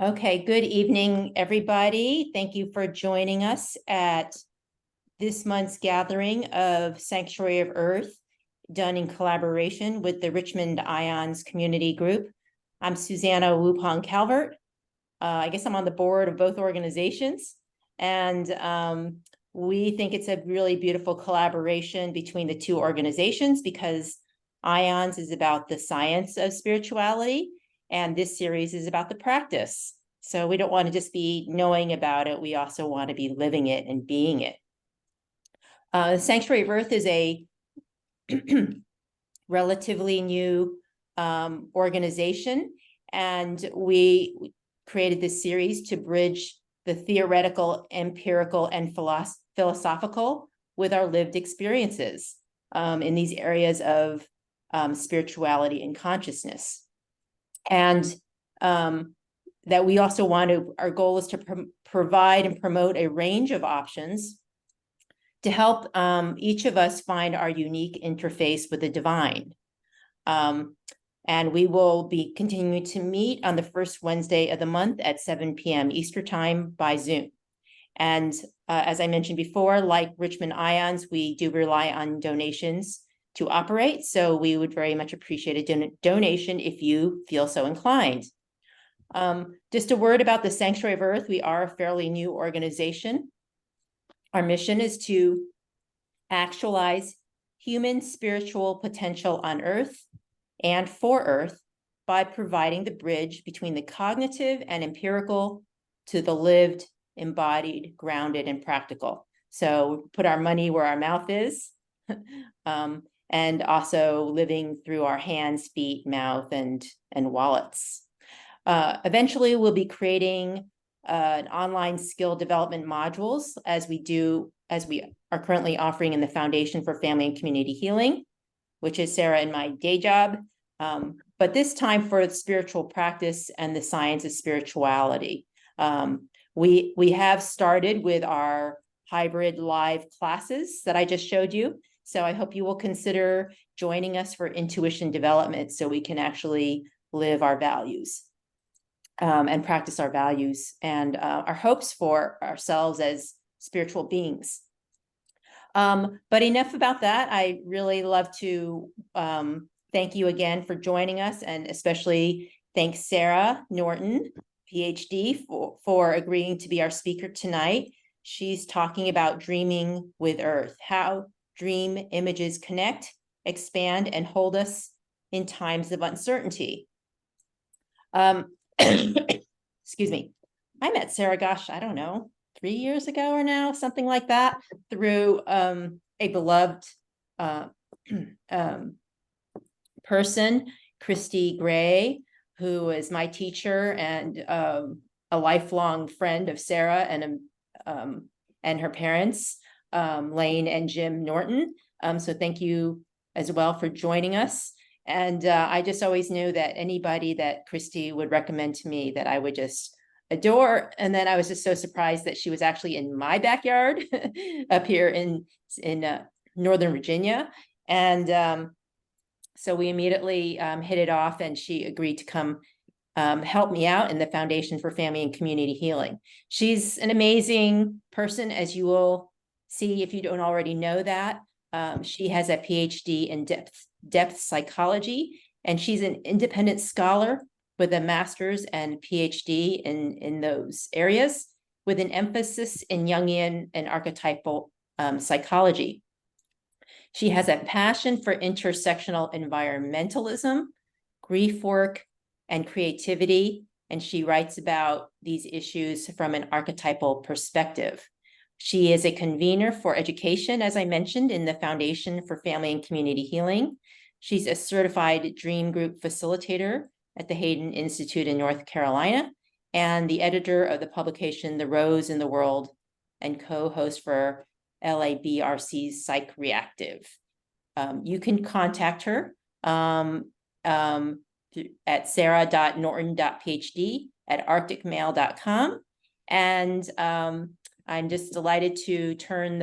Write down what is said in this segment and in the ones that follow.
Okay, good evening, everybody. Thank you for joining us at this month's gathering of Sanctuary of Earth, done in collaboration with the Richmond Ions Community Group. I'm Susanna Wupong Calvert. I guess I'm on the board of both organizations, and we think it's a really beautiful collaboration between the two organizations because Ions is about the science of spirituality, and this series is about the practice. So we don't want to just be knowing about it. We also want to be living it and being it. Sanctuary of Earth is a relatively new organization, and we created this series to bridge the theoretical, empirical, and philosophical with our lived experiences in these areas of spirituality and consciousness. And that we also our goal is to provide and promote a range of options to help each of us find our unique interface with the divine. And we will be continuing to meet on the first Wednesday of the month at 7 p.m. Eastern Time by Zoom. And as I mentioned before, like Richmond Ions, we do rely on donations to operate. So we would very much appreciate a donation if you feel so inclined. Just a word about the Sanctuary of Earth. We are a fairly new organization. Our mission is to actualize human spiritual potential on Earth and for Earth by providing the bridge between the cognitive and empirical to the lived, embodied, grounded, and practical. So put our money where our mouth is, and also living through our hands, feet, mouth, and wallets. Eventually, we'll be creating an online skill development modules as we are currently offering in the Foundation for Family and Community Healing, which is Sarah and my day job. But this time for spiritual practice and the science of spirituality. We have started with our hybrid live classes that I just showed you. So I hope you will consider joining us for intuition development so we can actually live our values. And practice our values and our hopes for ourselves as spiritual beings. But enough about that. I really love to thank you again for joining us, and especially thank Sarah Norton, PhD, for agreeing to be our speaker tonight. She's talking about dreaming with Earth, how dream images connect, expand, and hold us in times of uncertainty. Excuse me. I met Sarah, gosh, I don't know, 3 years ago or now, something like that, through a beloved person, Christy Gray, who is my teacher and a lifelong friend of Sarah and her parents, Lane and Jim Norton. So thank you as well for joining us. And I just always knew that anybody that Christy would recommend to me that I would just adore. And then I was just so surprised that she was actually in my backyard up here in Northern Virginia. And so we immediately hit it off, and she agreed to come help me out in the Foundation for Family and Community Healing. She's an amazing person, as you will see if you don't already know that. She has a PhD in depth psychology, and she's an independent scholar with a master's and PhD in those areas, with an emphasis in Jungian and archetypal psychology. She has a passion for intersectional environmentalism, grief work, and creativity, and she writes about these issues from an archetypal perspective. She is a convener for education, as I mentioned, in the Foundation for Family and Community Healing. She's a certified dream group facilitator at the Hayden Institute in North Carolina, and the editor of the publication The Rose in the World, and co-host for LABRC's Psych Reactive. You can contact her at sarah.norton.phd@arcticmail.com. And I'm just delighted to turn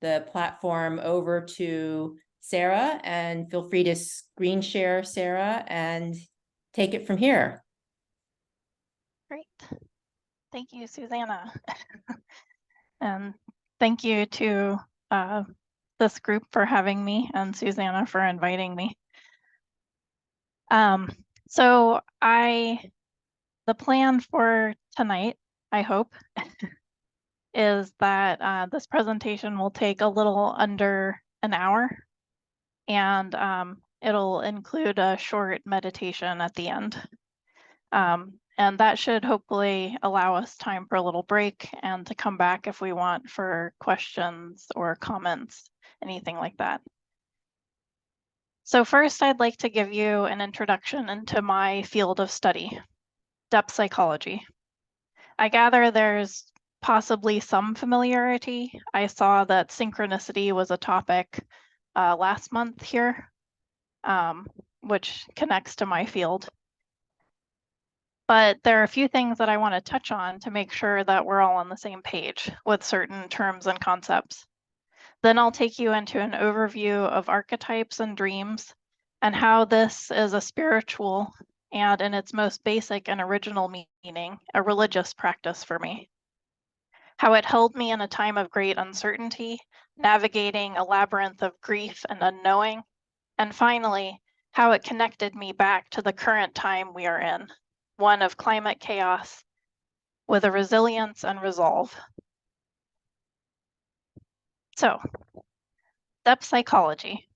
the platform over to Sarah, and feel free to screen share, Sarah, and take it from here. Great. Thank you, Susanna. And thank you to this group for having me and Susanna for inviting me. So the plan for tonight, I hope, is that this presentation will take a little under an hour, and it'll include a short meditation at the end. And that should hopefully allow us time for a little break and to come back if we want for questions or comments, anything like that. So first, I'd like to give you an introduction into my field of study, depth psychology. I gather there's possibly some familiarity. I saw that synchronicity was a topic last month here, which connects to my field. But there are a few things that I want to touch on to make sure that we're all on the same page with certain terms and concepts. Then I'll take you into an overview of archetypes and dreams and how this is a spiritual and, in its most basic and original meaning, a religious practice for me. How it held me in a time of great uncertainty, navigating a labyrinth of grief and unknowing, and finally, how it connected me back to the current time we are in, one of climate chaos with a resilience and resolve. So, depth psychology.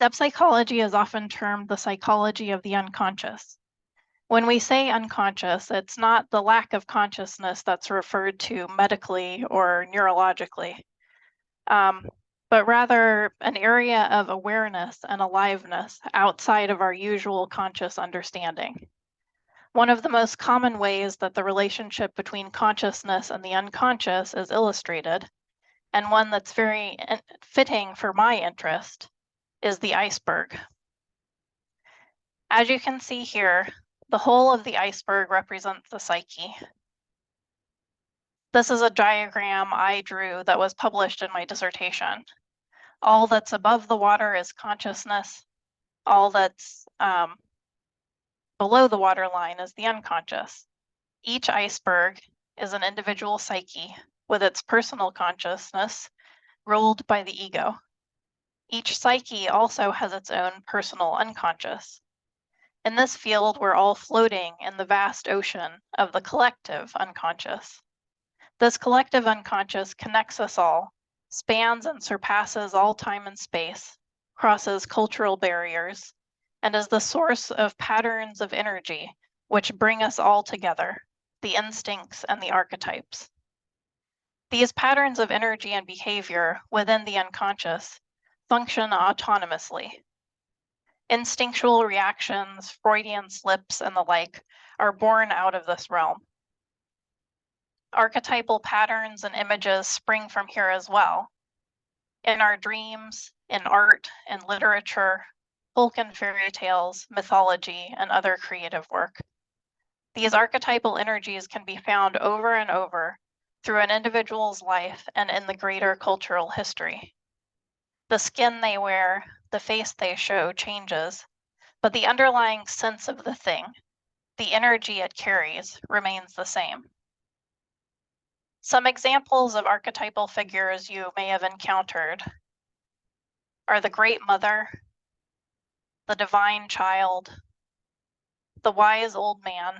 Depth psychology is often termed the psychology of the unconscious. When we say unconscious, it's not the lack of consciousness that's referred to medically or neurologically, but rather an area of awareness and aliveness outside of our usual conscious understanding. One of the most common ways that the relationship between consciousness and the unconscious is illustrated, and one that's very fitting for my interest, is the iceberg. As you can see here, the whole of the iceberg represents the psyche. This is a diagram I drew that was published in my dissertation. All that's above the water is consciousness. All that's below the waterline is the unconscious. Each iceberg is an individual psyche with its personal consciousness ruled by the ego. Each psyche also has its own personal unconscious. In this field, we're all floating in the vast ocean of the collective unconscious. This collective unconscious connects us all, spans and surpasses all time and space, crosses cultural barriers, and is the source of patterns of energy which bring us all together, the instincts and the archetypes. These patterns of energy and behavior within the unconscious function autonomously. Instinctual reactions, Freudian slips, and the like are born out of this realm. Archetypal patterns and images spring from here as well. In our dreams, in art and literature, folk and fairy tales, mythology, and other creative work. These archetypal energies can be found over and over through an individual's life and in the greater cultural history. The skin they wear, the face they show changes, but the underlying sense of the thing, the energy it carries, remains the same. Some examples of archetypal figures you may have encountered are the Great Mother, the Divine Child, the Wise Old Man.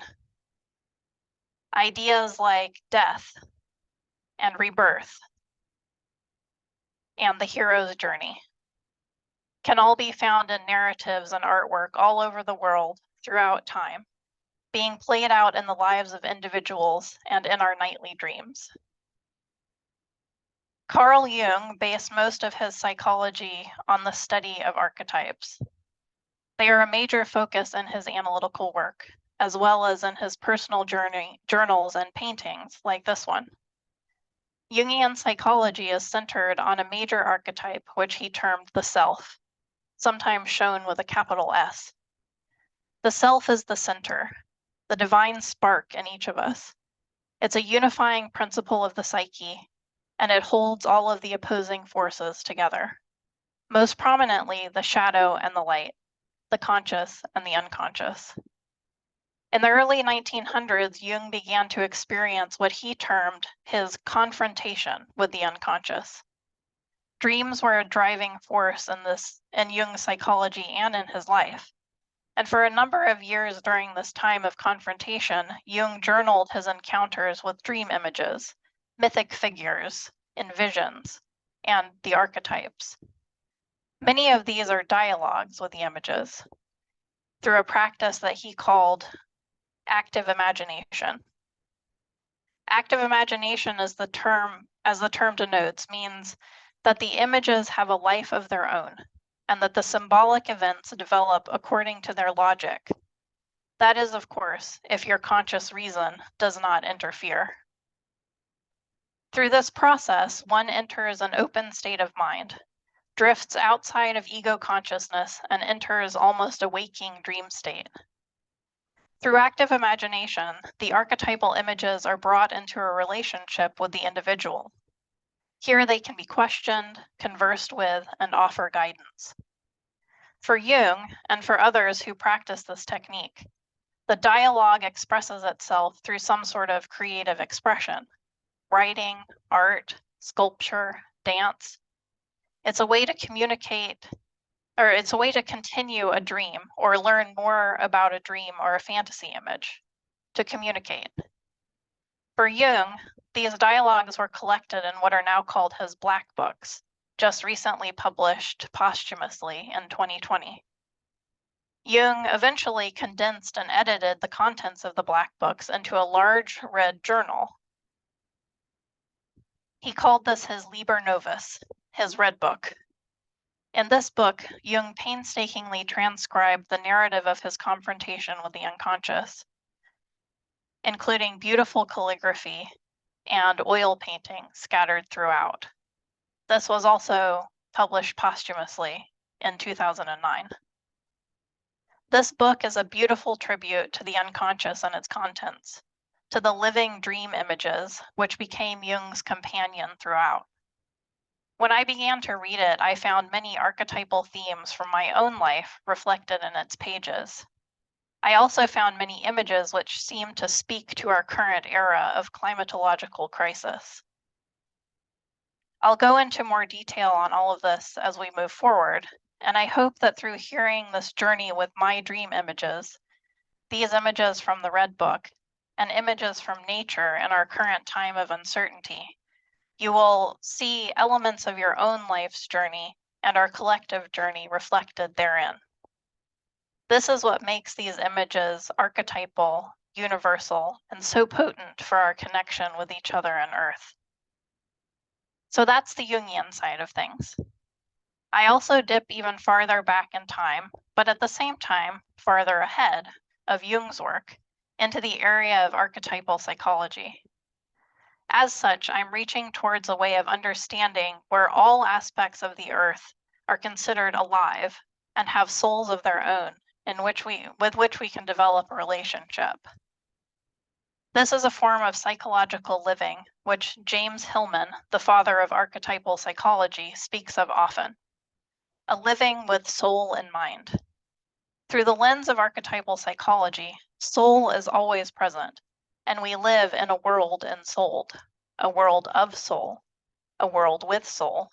Ideas like death and rebirth and the hero's journey can all be found in narratives and artwork all over the world throughout time, being played out in the lives of individuals and in our nightly dreams. Carl Jung based most of his psychology on the study of archetypes. They are a major focus in his analytical work, as well as in his personal journals and paintings like this one. Jungian psychology is centered on a major archetype, which he termed the self, sometimes shown with a capital S. The self is the center, the divine spark in each of us. It's a unifying principle of the psyche, and it holds all of the opposing forces together. Most prominently, the shadow and the light, the conscious and the unconscious. In the early 1900s, Jung began to experience what he termed his confrontation with the unconscious. Dreams were a driving force in Jung's psychology and in his life. And for a number of years during this time of confrontation, Jung journaled his encounters with dream images, mythic figures, and visions, and the archetypes. Many of these are dialogues with the images through a practice that he called active imagination. Active imagination, as the term denotes, means that the images have a life of their own and that the symbolic events develop according to their logic. That is, of course, if your conscious reason does not interfere. Through this process, one enters an open state of mind, drifts outside of ego consciousness, and enters almost a waking dream state. Through active imagination, the archetypal images are brought into a relationship with the individual. Here they can be questioned, conversed with, and offer guidance. For Jung, and for others who practice this technique, the dialogue expresses itself through some sort of creative expression: writing, art, sculpture, dance. It's a way to communicate, or it's a way to continue a dream or learn more about a dream or a fantasy image, to communicate. For Jung, these dialogues were collected in what are now called his Black Books, just recently published posthumously in 2020. Jung eventually condensed and edited the contents of the Black Books into a large red journal. He called this his Liber Novus, his Red Book. In this book, Jung painstakingly transcribed the narrative of his confrontation with the unconscious, including beautiful calligraphy and oil painting scattered throughout. This was also published posthumously in 2009. This book is a beautiful tribute to the unconscious and its contents, to the living dream images, which became Jung's companion throughout. When I began to read it, I found many archetypal themes from my own life reflected in its pages. I also found many images which seemed to speak to our current era of climatological crisis. I'll go into more detail on all of this as we move forward, and I hope that through hearing this journey with my dream images, these images from the Red Book, and images from nature in our current time of uncertainty, you will see elements of your own life's journey and our collective journey reflected therein. This is what makes these images archetypal, universal, and so potent for our connection with each other and Earth. So that's the Jungian side of things. I also dip even farther back in time, but at the same time, farther ahead of Jung's work, into the area of archetypal psychology. As such, I'm reaching towards a way of understanding where all aspects of the Earth are considered alive and have souls of their own with which we can develop a relationship. This is a form of psychological living, which James Hillman, the father of archetypal psychology, speaks of often. A living with soul in mind. Through the lens of archetypal psychology, soul is always present, and we live in a world ensouled, a world of soul, a world with soul.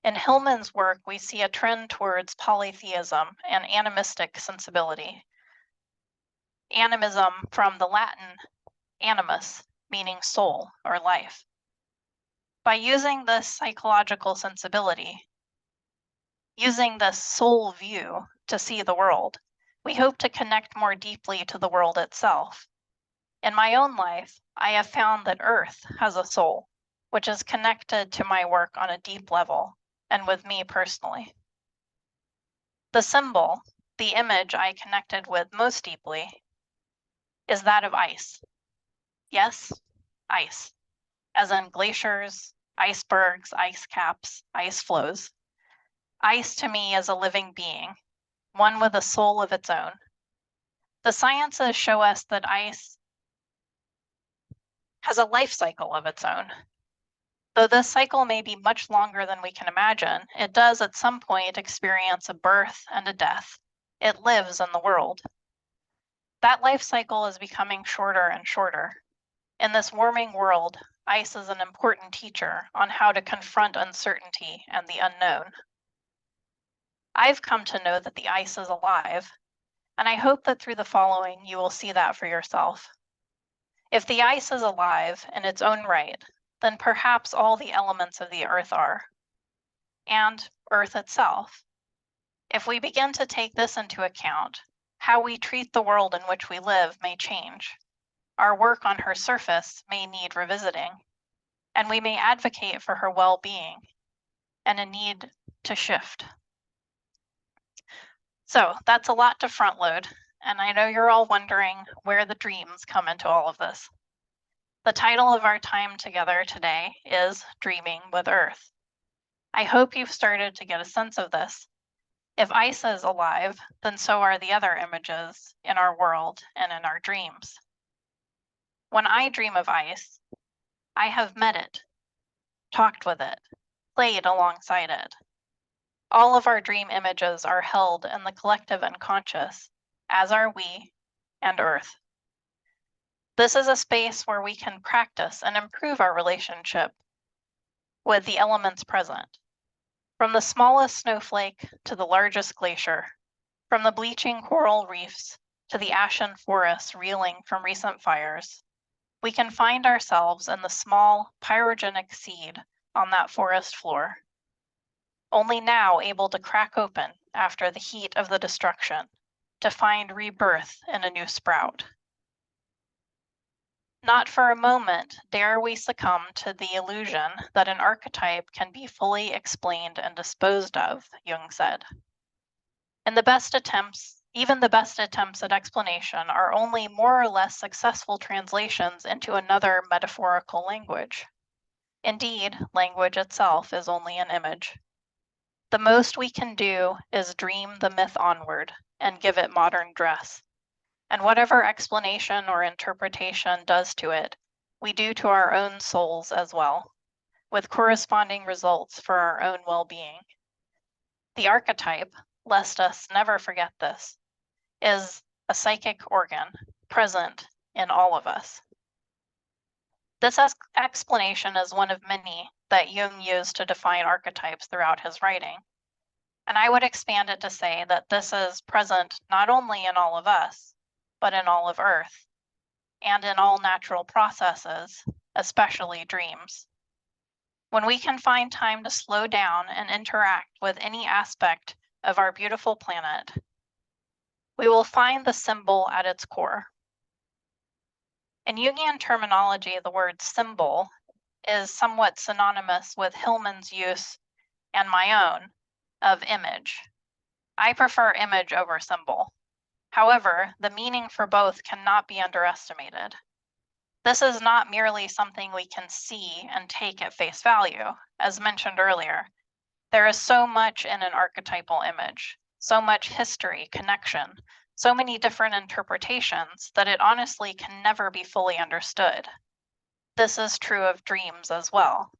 In Hillman's work, we see a trend towards polytheism and animistic sensibility. Animism from the Latin animus, meaning soul or life. By using this psychological sensibility, using this soul view to see the world, we hope to connect more deeply to the world itself. In my own life, I have found that Earth has a soul, which is connected to my work on a deep level, and with me personally. The symbol, the image I connected with most deeply, is that of ice. Yes, ice, as in glaciers, icebergs, ice caps, ice flows. Ice to me is a living being, one with a soul of its own. The sciences show us that ice has a life cycle of its own. Though this cycle may be much longer than we can imagine, it does at some point experience a birth and a death. It lives in the world. That life cycle is becoming shorter and shorter. In this warming world, ice is an important teacher on how to confront uncertainty and the unknown. I've come to know that the ice is alive, and I hope that through the following you will see that for yourself. If the ice is alive in its own right, then perhaps all the elements of the earth are, and Earth itself. If we begin to take this into account, how we treat the world in which we live may change. Our work on her surface may need revisiting, and we may advocate for her well-being and a need to shift. So that's a lot to front load, and I know you're all wondering where the dreams come into all of this. The title of our time together today is Dreaming with Earth. I hope you've started to get a sense of this. If ice is alive, then so are the other images in our world and in our dreams. When I dream of ice, I have met it, talked with it, played alongside it. All of our dream images are held in the collective unconscious, as are we and Earth. This is a space where we can practice and improve our relationship with the elements present. From the smallest snowflake to the largest glacier, from the bleaching coral reefs to the ashen forests reeling from recent fires, we can find ourselves in the small pyrogenic seed on that forest floor, only now able to crack open after the heat of the destruction to find rebirth in a new sprout. Not for a moment dare we succumb to the illusion that an archetype can be fully explained and disposed of, Jung said. And even the best attempts at explanation are only more or less successful translations into another metaphorical language. Indeed, language itself is only an image. The most we can do is dream the myth onward and give it modern dress. And whatever explanation or interpretation does to it, we do to our own souls as well, with corresponding results for our own well-being. The archetype, lest us never forget this, is a psychic organ present in all of us. This explanation is one of many that Jung used to define archetypes throughout his writing. And I would expand it to say that this is present not only in all of us, but in all of Earth, and in all natural processes, especially dreams. When we can find time to slow down and interact with any aspect of our beautiful planet, we will find the symbol at its core. In Jungian terminology, the word symbol is somewhat synonymous with Hillman's use and my own of image. I prefer image over symbol. However, the meaning for both cannot be underestimated. This is not merely something we can see and take at face value. As mentioned earlier, there is so much in an archetypal image, so much history, connection, so many different interpretations that it honestly can never be fully understood. This is true of dreams as well.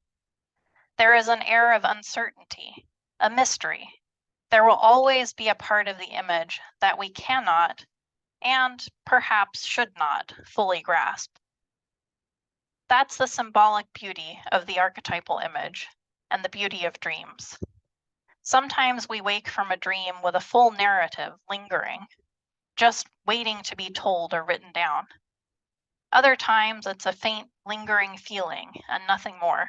There is an air of uncertainty, a mystery. There will always be a part of the image that we cannot, and perhaps should not, fully grasp. That's the symbolic beauty of the archetypal image and the beauty of dreams. Sometimes we wake from a dream with a full narrative lingering, just waiting to be told or written down. Other times it's a faint, lingering feeling and nothing more.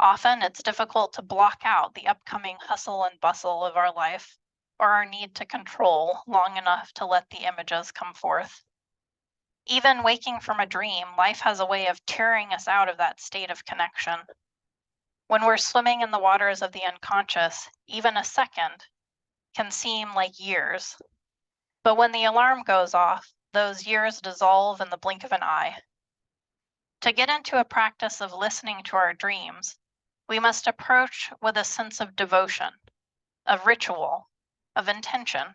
Often it's difficult to block out the upcoming hustle and bustle of our life or our need to control long enough to let the images come forth. Even waking from a dream, life has a way of tearing us out of that state of connection. When we're swimming in the waters of the unconscious, even a second can seem like years. But when the alarm goes off, those years dissolve in the blink of an eye. To get into a practice of listening to our dreams, we must approach with a sense of devotion, of ritual, of intention.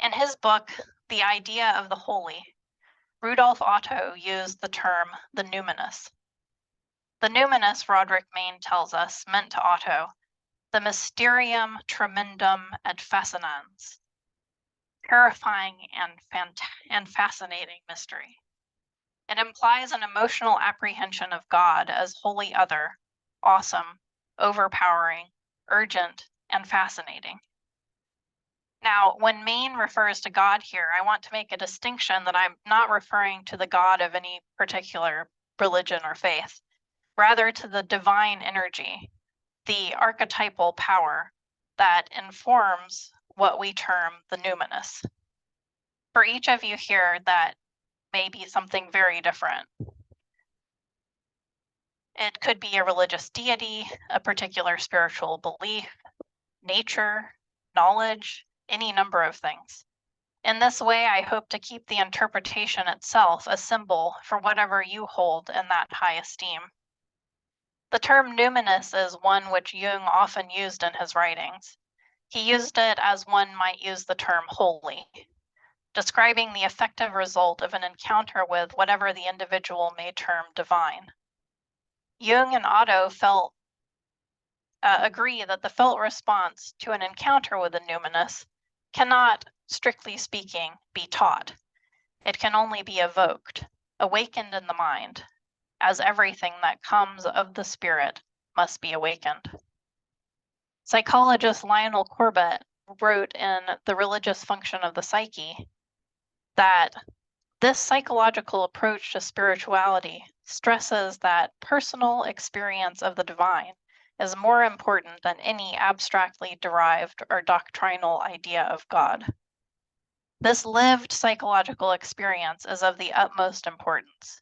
In his book, The Idea of the Holy, Rudolf Otto used the term the numinous. The numinous, Roderick Mayne tells us, meant to Otto the mysterium tremendum et fascinans. terrifying and fascinating mystery. It implies an emotional apprehension of God as wholly other, awesome, overpowering, urgent, and fascinating. Now, when Maine refers to God here, I want to make a distinction that I'm not referring to the God of any particular religion or faith, rather to the divine energy, the archetypal power that informs what we term the numinous. For each of you here, that may be something very different. It could be a religious deity, a particular spiritual belief, nature, knowledge, any number of things. In this way, I hope to keep the interpretation itself a symbol for whatever you hold in that high esteem. The term numinous is one which Jung often used in his writings. He used it as one might use the term holy, describing the effective result of an encounter with whatever the individual may term divine. Jung and Otto agree that the felt response to an encounter with the numinous cannot, strictly speaking, be taught. It can only be evoked, awakened in the mind, as everything that comes of the spirit must be awakened. Psychologist Lionel Corbett wrote in The Religious Function of the Psyche that this psychological approach to spirituality stresses that personal experience of the divine is more important than any abstractly derived or doctrinal idea of God. This lived psychological experience is of the utmost importance.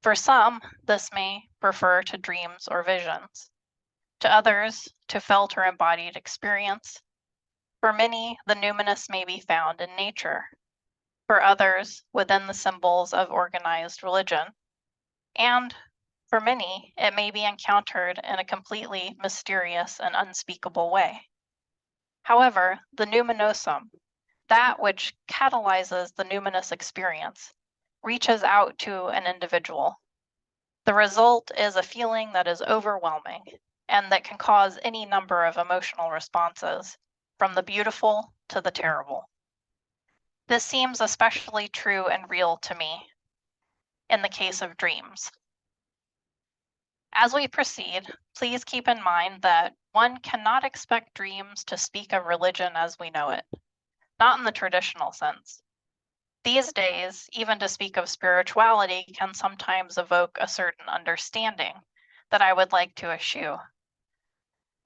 For some, this may refer to dreams or visions. To others, to felt or embodied experience. For many, the numinous may be found in nature. For others, within the symbols of organized religion. And for many, it may be encountered in a completely mysterious and unspeakable way. However, the numinosum, that which catalyzes the numinous experience, reaches out to an individual. The result is a feeling that is overwhelming and that can cause any number of emotional responses, from the beautiful to the terrible. This seems especially true and real to me in the case of dreams. As we proceed, please keep in mind that one cannot expect dreams to speak of religion as we know it, not in the traditional sense. These days, even to speak of spirituality can sometimes evoke a certain understanding that I would like to eschew.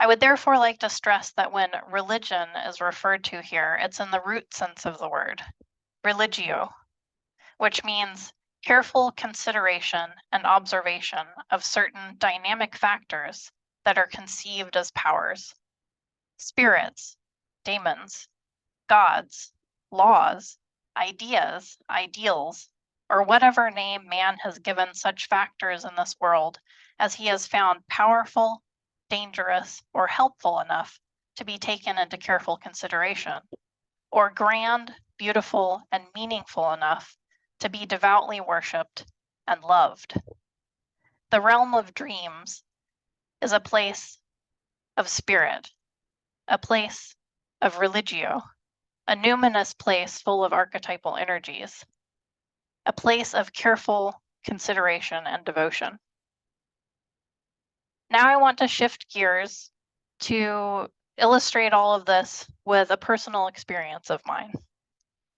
I would therefore like to stress that when religion is referred to here, it's in the root sense of the word, religio, which means careful consideration and observation of certain dynamic factors that are conceived as powers, spirits, daemons, gods, laws, ideas, ideals, or whatever name man has given such factors in this world as he has found powerful, dangerous, or helpful enough to be taken into careful consideration, or grand, beautiful, and meaningful enough to be devoutly worshipped and loved. The realm of dreams is a place of spirit, a place of religio, a numinous place full of archetypal energies, a place of careful consideration and devotion. Now I want to shift gears to illustrate all of this with a personal experience of mine.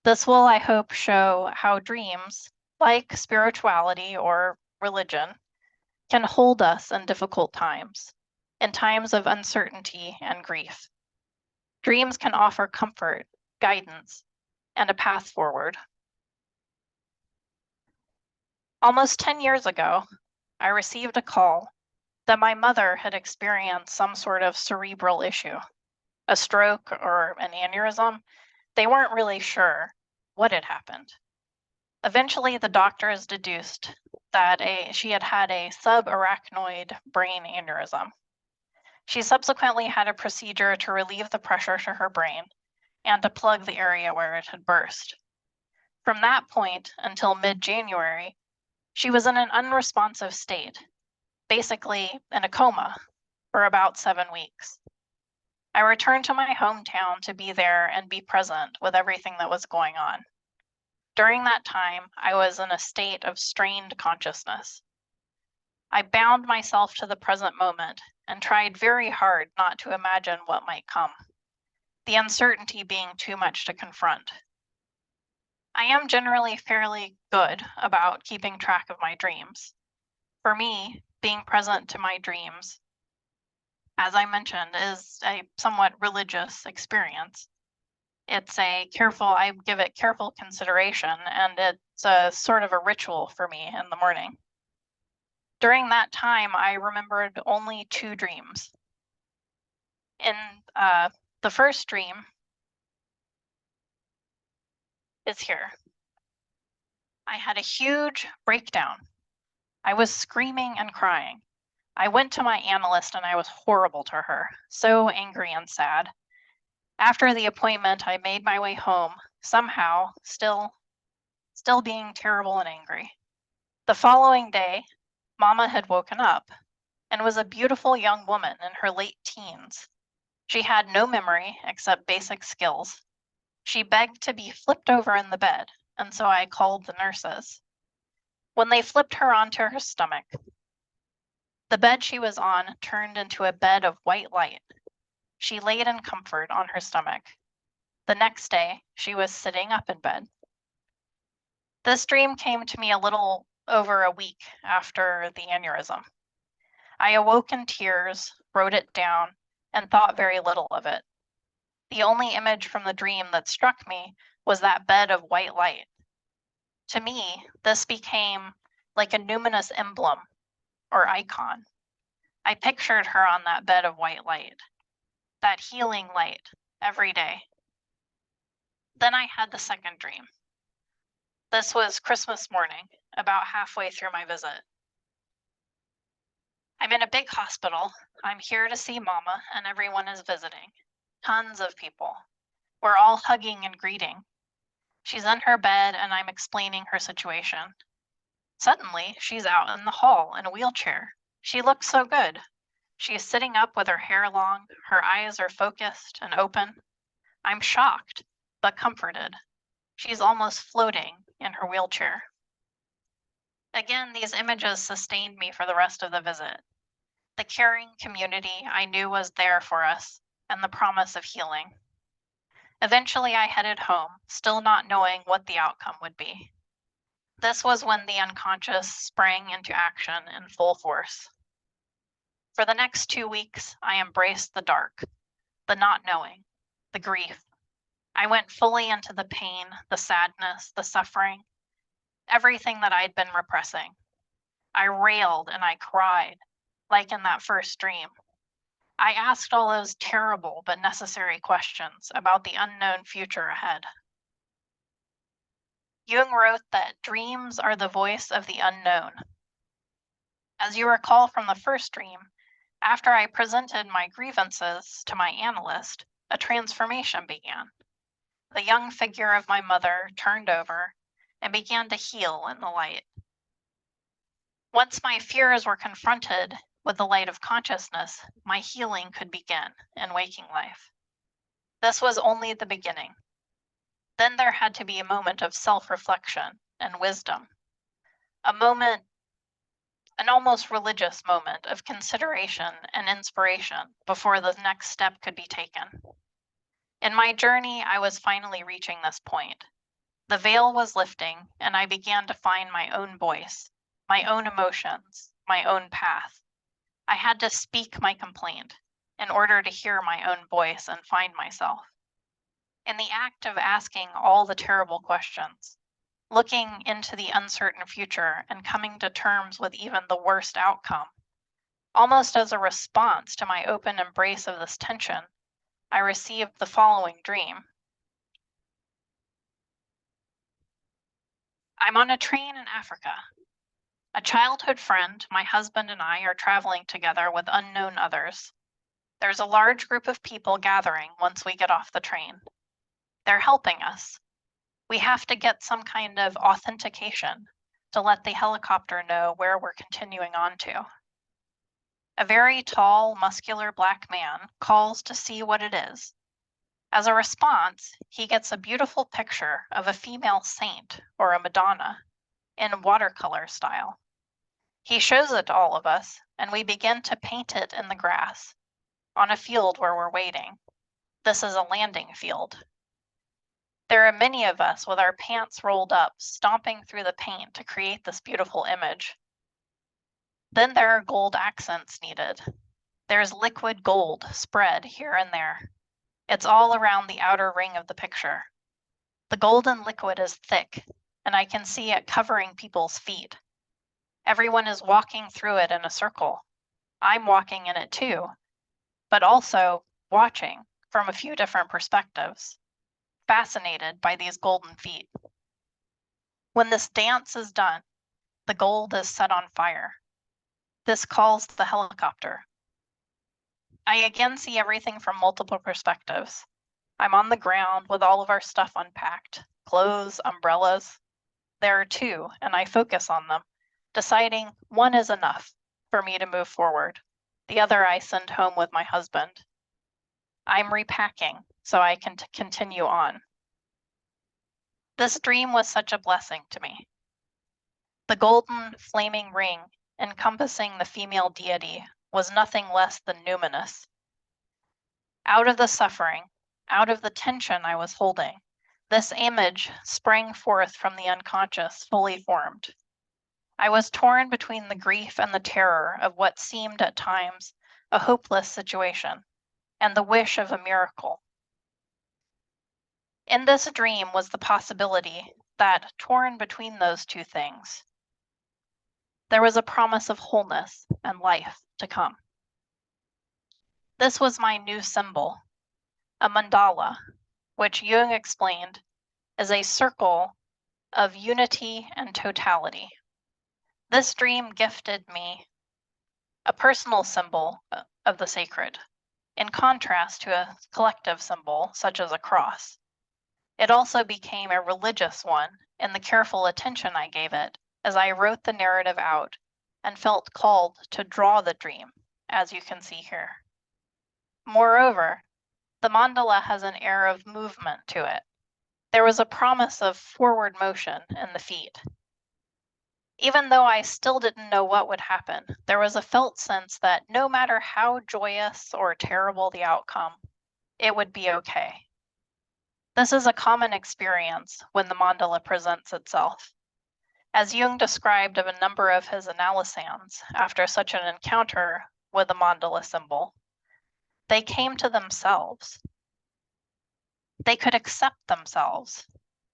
This will, I hope, show how dreams, like spirituality or religion, can hold us in difficult times, in times of uncertainty and grief. Dreams can offer comfort, guidance, and a path forward. Almost 10 years ago, I received a call that my mother had experienced some sort of cerebral issue, a stroke or an aneurysm. They weren't really sure what had happened. Eventually, the doctors deduced that she had had a subarachnoid brain aneurysm. She subsequently had a procedure to relieve the pressure to her brain and to plug the area where it had burst. From that point until mid-January, she was in an unresponsive state, basically in a coma, for about 7 weeks. I returned to my hometown to be there and be present with everything that was going on. During that time, I was in a state of strained consciousness. I bound myself to the present moment and tried very hard not to imagine what might come, the uncertainty being too much to confront. I am generally fairly good about keeping track of my dreams. For me, being present to my dreams, as I mentioned, is a somewhat religious experience. It's I give it careful consideration, and it's a sort of a ritual for me in the morning. During that time, I remembered only 2 dreams. In the first dream is here. I had a huge breakdown. I was screaming and crying. I went to my analyst and I was horrible to her, so angry and sad. After the appointment, I made my way home, somehow still being terrible and angry. The following day, Mama had woken up and was a beautiful young woman in her late teens. She had no memory except basic skills. She begged to be flipped over in the bed, and so I called the nurses. When they flipped her onto her stomach, the bed she was on turned into a bed of white light. She laid in comfort on her stomach. The next day, she was sitting up in bed. This dream came to me a little over a week after the aneurysm. I awoke in tears, wrote it down, and thought very little of it. The only image from the dream that struck me was that bed of white light. To me, this became like a numinous emblem or icon. I pictured her on that bed of white light, that healing light every day. Then I had the second dream. This was Christmas morning, about halfway through my visit. I'm in a big hospital. I'm here to see Mama, and everyone is visiting. Tons of people. We're all hugging and greeting. She's in her bed, and I'm explaining her situation. Suddenly, she's out in the hall in a wheelchair. She looks so good. She is sitting up with her hair long. Her eyes are focused and open. I'm shocked, but comforted. She's almost floating in her wheelchair. Again, these images sustained me for the rest of the visit. The caring community I knew was there for us, and the promise of healing. Eventually, I headed home, still not knowing what the outcome would be. This was when the unconscious sprang into action in full force. For the next 2 weeks, I embraced the dark, the not knowing, the grief. I went fully into the pain, the sadness, the suffering, everything that I'd been repressing. I railed and I cried, like in that first dream. I asked all those terrible but necessary questions about the unknown future ahead. Jung wrote that dreams are the voice of the unknown. As you recall from the first dream, after I presented my grievances to my analyst, a transformation began. The young figure of my mother turned over and began to heal in the light. Once my fears were confronted with the light of consciousness, my healing could begin in waking life. This was only the beginning. Then there had to be a moment of self-reflection and wisdom, a moment, an almost religious moment of consideration and inspiration before the next step could be taken. In my journey, I was finally reaching this point. The veil was lifting, and I began to find my own voice, my own emotions, my own path. I had to speak my complaint in order to hear my own voice and find myself. In the act of asking all the terrible questions, looking into the uncertain future and coming to terms with even the worst outcome, almost as a response to my open embrace of this tension, I received the following dream. I'm on a train in Africa. A childhood friend, my husband and I are traveling together with unknown others. There's a large group of people gathering once we get off the train. They're helping us. We have to get some kind of authentication to let the helicopter know where we're continuing on to. A very tall, muscular black man calls to see what it is. As a response, he gets a beautiful picture of a female saint or a Madonna in watercolor style. He shows it to all of us, and we begin to paint it in the grass on a field where we're waiting. This is a landing field. There are many of us with our pants rolled up, stomping through the paint to create this beautiful image. Then there are gold accents needed. There's liquid gold spread here and there. It's all around the outer ring of the picture. The golden liquid is thick, and I can see it covering people's feet. Everyone is walking through it in a circle. I'm walking in it too, but also watching from a few different perspectives, fascinated by these golden feet. When this dance is done, the gold is set on fire. This calls the helicopter. I again see everything from multiple perspectives. I'm on the ground with all of our stuff unpacked, clothes, umbrellas. There are two, and I focus on them, deciding one is enough for me to move forward. The other I send home with my husband. I'm repacking so I can continue on. This dream was such a blessing to me. The golden flaming ring encompassing the female deity was nothing less than numinous. Out of the suffering, out of the tension I was holding, this image sprang forth from the unconscious, fully formed. I was torn between the grief and the terror of what seemed at times a hopeless situation and the wish of a miracle. In this dream was the possibility that, torn between those two things, there was a promise of wholeness and life to come. This was my new symbol, a mandala, which Jung explained is a circle of unity and totality. This dream gifted me a personal symbol of the sacred, in contrast to a collective symbol such as a cross. It also became a religious one in the careful attention I gave it as I wrote the narrative out and felt called to draw the dream, as you can see here. Moreover, the mandala has an air of movement to it. There was a promise of forward motion in the feet. Even though I still didn't know what would happen, there was a felt sense that no matter how joyous or terrible the outcome, it would be okay. This is a common experience when the mandala presents itself. As Jung described of a number of his analysans after such an encounter with the mandala symbol, they came to themselves. They could accept themselves.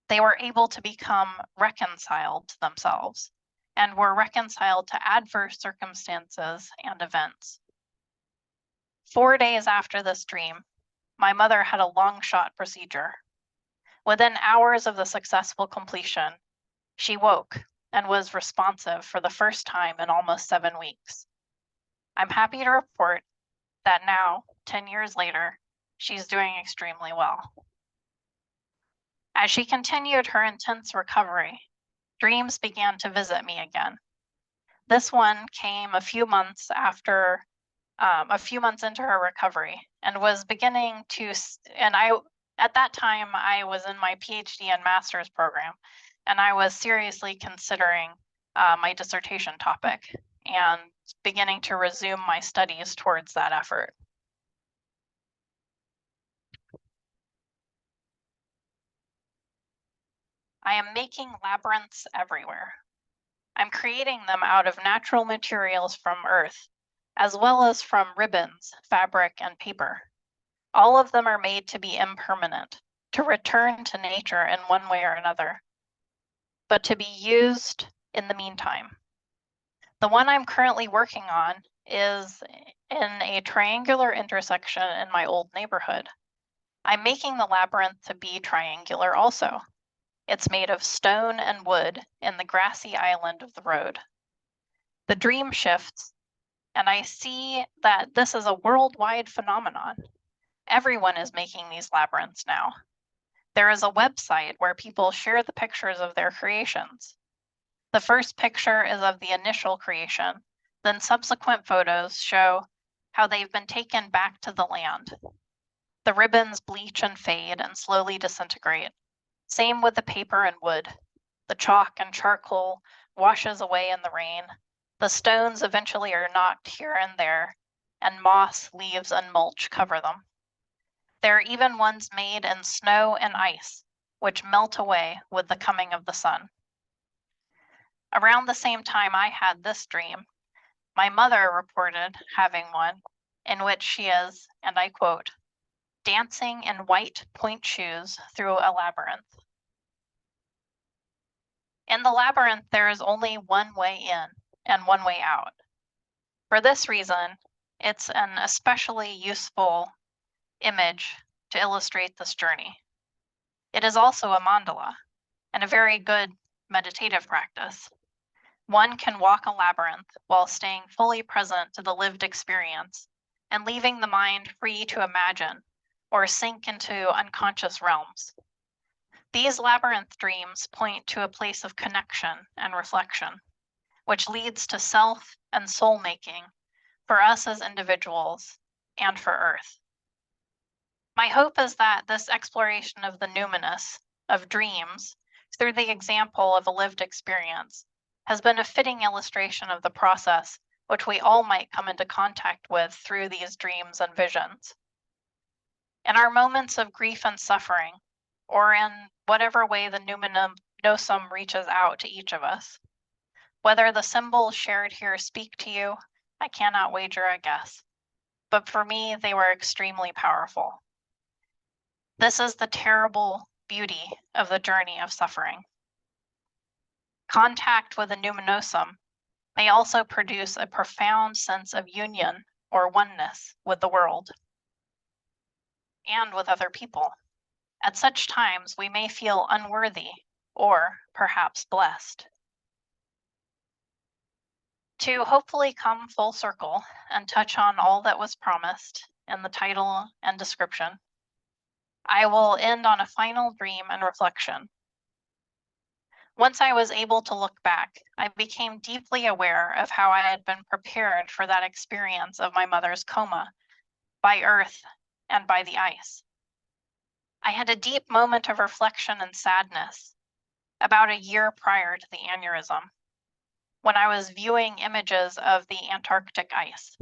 They were able to become reconciled to themselves and were reconciled to adverse circumstances and events. 4 days after this dream, my mother had a long shot procedure. Within hours of the successful completion, she woke and was responsive for the first time in almost 7 weeks. I'm happy to report that now, 10 years later, she's doing extremely well. As she continued her intense recovery, dreams began to visit me again. This one came a few months into her recovery and was beginning to, at that time, I was in my PhD and master's program, and I was seriously considering my dissertation topic and beginning to resume my studies towards that effort. I am making labyrinths everywhere. I'm creating them out of natural materials from Earth, as well as from ribbons, fabric, and paper. All of them are made to be impermanent, to return to nature in one way or another, but to be used in the meantime. The one I'm currently working on is in a triangular intersection in my old neighborhood. I'm making the labyrinth to be triangular also. It's made of stone and wood in the grassy island of the road. The dream shifts, and I see that this is a worldwide phenomenon. Everyone is making these labyrinths now. There is a website where people share the pictures of their creations. The first picture is of the initial creation. then subsequent photos show how they've been taken back to the land. The ribbons bleach and fade and slowly disintegrate. Same with the paper and wood. The chalk and charcoal washes away in the rain. The stones eventually are knocked here and there, and moss, leaves, and mulch cover them. There are even ones made in snow and ice, which melt away with the coming of the sun. Around the same time I had this dream, my mother reported having one in which she is, and I quote, dancing in white point shoes through a labyrinth. In the labyrinth, there is only one way in and one way out. For this reason, it's an especially useful image to illustrate this journey. It is also a mandala and a very good meditative practice. One can walk a labyrinth while staying fully present to the lived experience and leaving the mind free to imagine or sink into unconscious realms. These labyrinth dreams point to a place of connection and reflection, which leads to self and soul making for us as individuals and for Earth. My hope is that this exploration of the numinous, of dreams, through the example of a lived experience, has been a fitting illustration of the process which we all might come into contact with through these dreams and visions. In our moments of grief and suffering, or in whatever way the numinosum reaches out to each of us, whether the symbols shared here speak to you, I cannot wager a guess. But for me, they were extremely powerful. This is the terrible beauty of the journey of suffering. Contact with the numinosum may also produce a profound sense of union or oneness with the world and with other people. At such times, we may feel unworthy or perhaps blessed. To hopefully come full circle and touch on all that was promised in the title and description, I will end on a final dream and reflection. Once I was able to look back, I became deeply aware of how I had been prepared for that experience of my mother's coma by earth and by the ice. I had a deep moment of reflection and sadness about a year prior to the aneurysm, when I was viewing images of the Antarctic ice.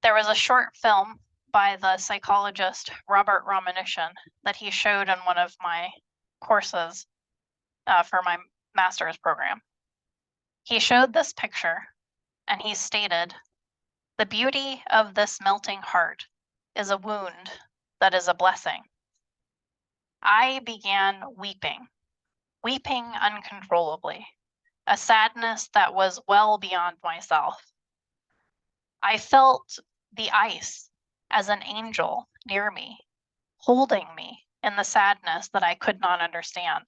There was a short film by the psychologist Robert Ramanujan that he showed in one of my courses for my master's program. He showed this picture and he stated, "The beauty of this melting heart is a wound that is a blessing." I began weeping uncontrollably, a sadness that was well beyond myself. I felt the ice as an angel near me, holding me in the sadness that I could not understand.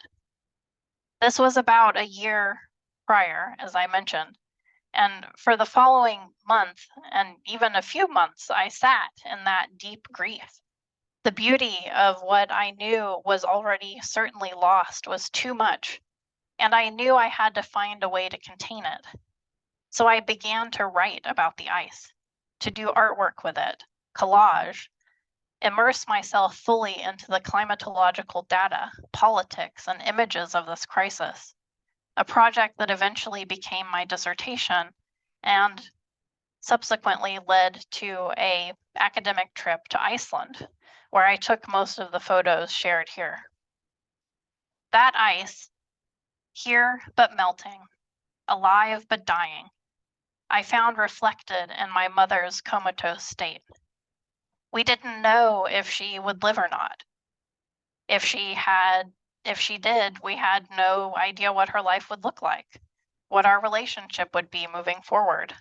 This was about a year prior, as I mentioned, and for the following month and even a few months, I sat in that deep grief. The beauty of what I knew was already certainly lost was too much, and I knew I had to find a way to contain it. So I began to write about the ice, to do artwork with it, collage, immerse myself fully into the climatological data, politics, and images of this crisis, a project that eventually became my dissertation and subsequently led to an academic trip to Iceland, where I took most of the photos shared here. That ice, here but melting, alive but dying, I found reflected in my mother's comatose state. We didn't know if she would live or not. If she did, we had no idea what her life would look like, what our relationship would be moving forward.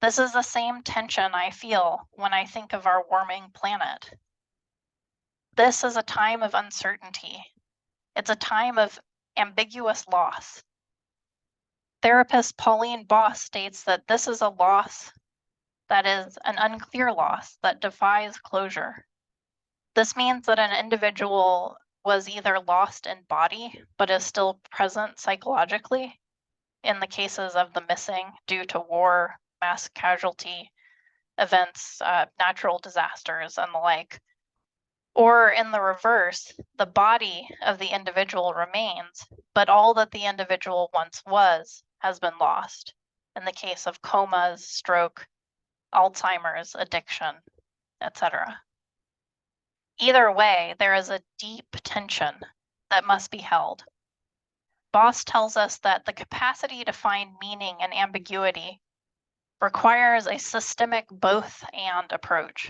This is the same tension I feel when I think of our warming planet. This is a time of uncertainty. It's a time of ambiguous loss. Therapist Pauline Boss states that this is a loss that is an unclear loss that defies closure. This means that an individual was either lost in body, but is still present psychologically, in the cases of the missing due to war, mass casualty events, natural disasters, and the like. Or in the reverse, the body of the individual remains, but all that the individual once was has been lost, in the case of comas, stroke, Alzheimer's, addiction, etc. Either way, there is a deep tension that must be held. Boss tells us that the capacity to find meaning and ambiguity requires a systemic both-and approach.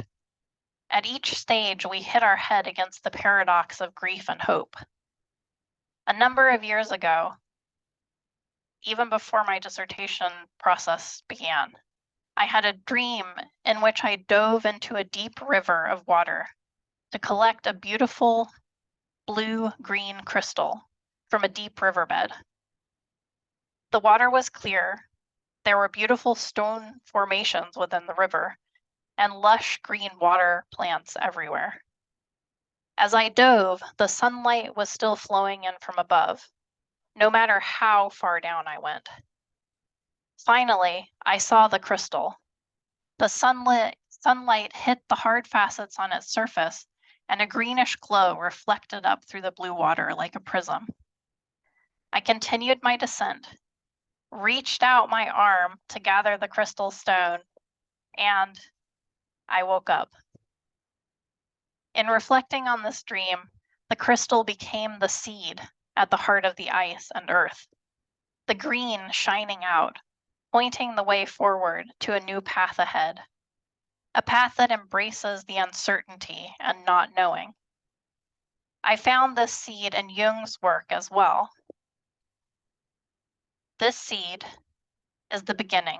At each stage, we hit our head against the paradox of grief and hope. A number of years ago, even before my dissertation process began, I had a dream in which I dove into a deep river of water to collect a beautiful blue-green crystal from a deep riverbed. The water was clear, there were beautiful stone formations within the river, and lush green water plants everywhere. As I dove, the sunlight was still flowing in from above, no matter how far down I went. Finally, I saw the crystal. The sunlight hit the hard facets on its surface, and a greenish glow reflected up through the blue water like a prism. I continued my descent, reached out my arm to gather the crystal stone, and I woke up. In reflecting on this dream, the crystal became the seed at the heart of the ice and earth, the green shining out, pointing the way forward to a new path ahead, a path that embraces the uncertainty and not knowing. I found this seed in Jung's work as well. This seed is the beginning,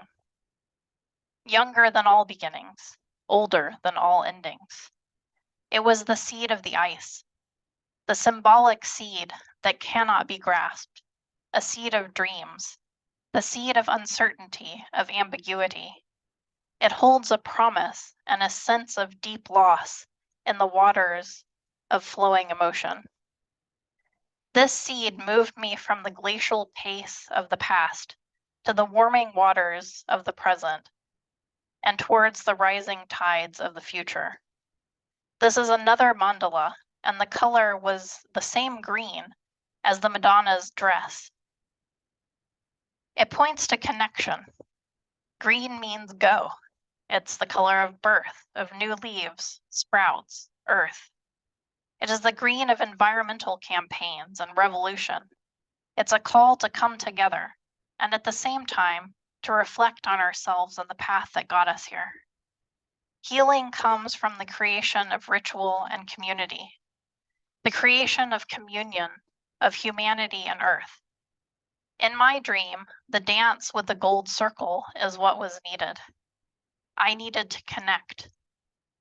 younger than all beginnings, older than all endings. It was the seed of the ice, the symbolic seed that cannot be grasped, a seed of dreams, the seed of uncertainty, of ambiguity. It holds a promise and a sense of deep loss in the waters of flowing emotion. This seed moved me from the glacial pace of the past to the warming waters of the present and towards the rising tides of the future. This is another mandala, and the color was the same green as the Madonna's dress. It points to connection. Green means go. It's the color of birth, of new leaves, sprouts, earth. It is the green of environmental campaigns and revolution. It's a call to come together, and at the same time, to reflect on ourselves and the path that got us here. Healing comes from the creation of ritual and community, the creation of communion, of humanity and earth. In my dream, the dance with the gold circle is what was needed. I needed to connect,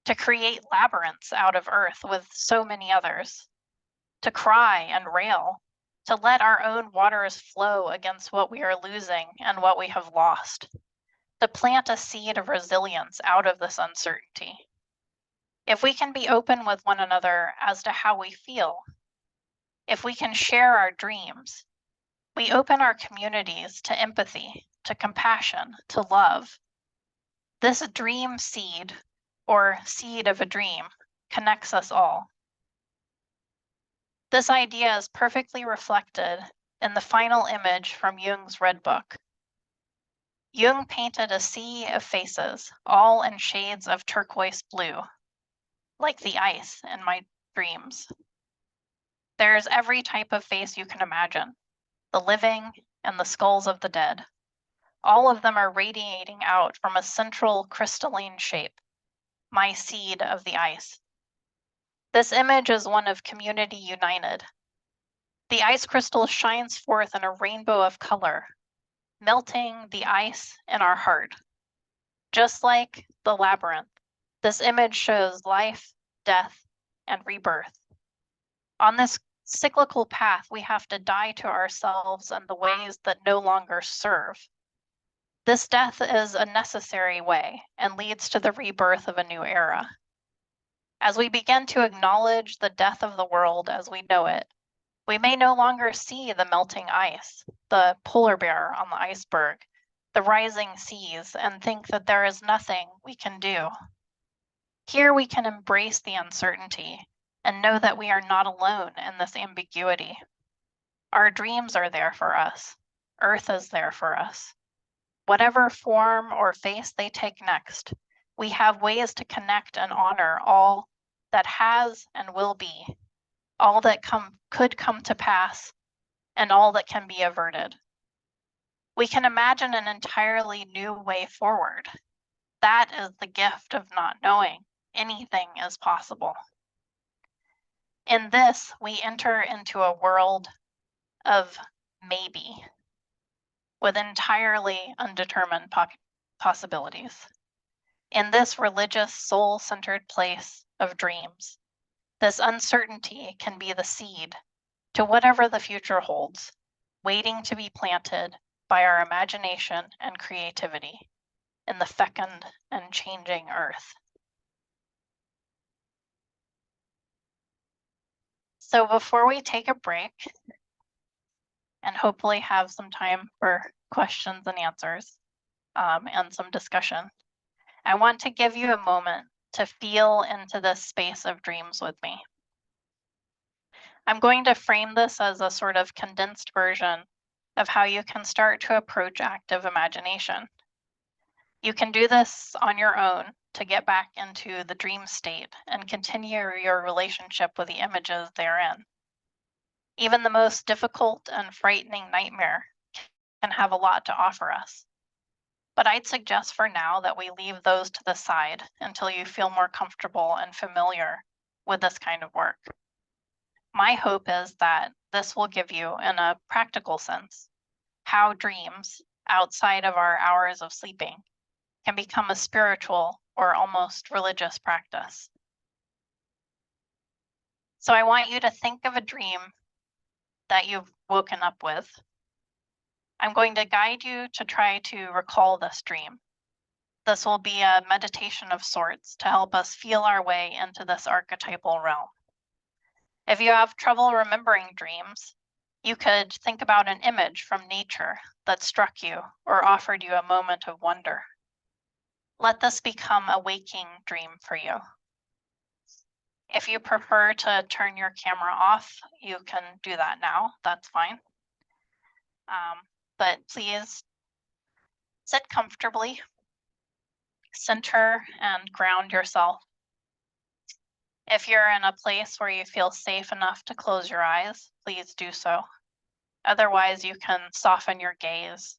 to create labyrinths out of earth with so many others, to cry and rail, to let our own waters flow against what we are losing and what we have lost, to plant a seed of resilience out of this uncertainty. If we can be open with one another as to how we feel, if we can share our dreams, we open our communities to empathy, to compassion, to love. This dream seed, or seed of a dream, connects us all. This idea is perfectly reflected in the final image from Jung's Red Book. Jung painted a sea of faces, all in shades of turquoise blue, like the ice in my dreams. There's every type of face you can imagine, the living and the skulls of the dead. All of them are radiating out from a central crystalline shape, my seed of the ice. This image is one of community united. The ice crystal shines forth in a rainbow of color, melting the ice in our heart. Just like the labyrinth, this image shows life, death, and rebirth. On this cyclical path, we have to die to ourselves and the ways that no longer serve. This death is a necessary way and leads to the rebirth of a new era. As we begin to acknowledge the death of the world as we know it, We may no longer see the melting ice, the polar bear on the iceberg, the rising seas, and think that there is nothing we can do. Here we can embrace the uncertainty and know that we are not alone in this ambiguity. Our dreams are there for us. Earth is there for us. Whatever form or face they take next, we have ways to connect and honor all that has and will be, all that could come to pass, and all that can be averted. We can imagine an entirely new way forward. That is the gift of not knowing. Anything is possible. In this, we enter into a world of maybe, with entirely undetermined possibilities. In this religious, soul-centered place of dreams, this uncertainty can be the seed to whatever the future holds, waiting to be planted by our imagination and creativity in the fecund and changing earth. So before we take a break and hopefully have some time for questions and answers and some discussion, I want to give you a moment to feel into this space of dreams with me. I'm going to frame this as a sort of condensed version of how you can start to approach active imagination. You can do this on your own to get back into the dream state and continue your relationship with the images therein. Even the most difficult and frightening nightmare can have a lot to offer us. But I'd suggest for now that we leave those to the side until you feel more comfortable and familiar with this kind of work. My hope is that this will give you, in a practical sense, how dreams outside of our hours of sleeping can become a spiritual or almost religious practice. So I want you to think of a dream that you've woken up with. I'm going to guide you to try to recall this dream. This will be a meditation of sorts to help us feel our way into this archetypal realm. If you have trouble remembering dreams, you could think about an image from nature that struck you or offered you a moment of wonder. Let this become a waking dream for you. If you prefer to turn your camera off, you can do that now. That's fine. But please sit comfortably, center and ground yourself. If you're in a place where you feel safe enough to close your eyes, please do so. Otherwise, you can soften your gaze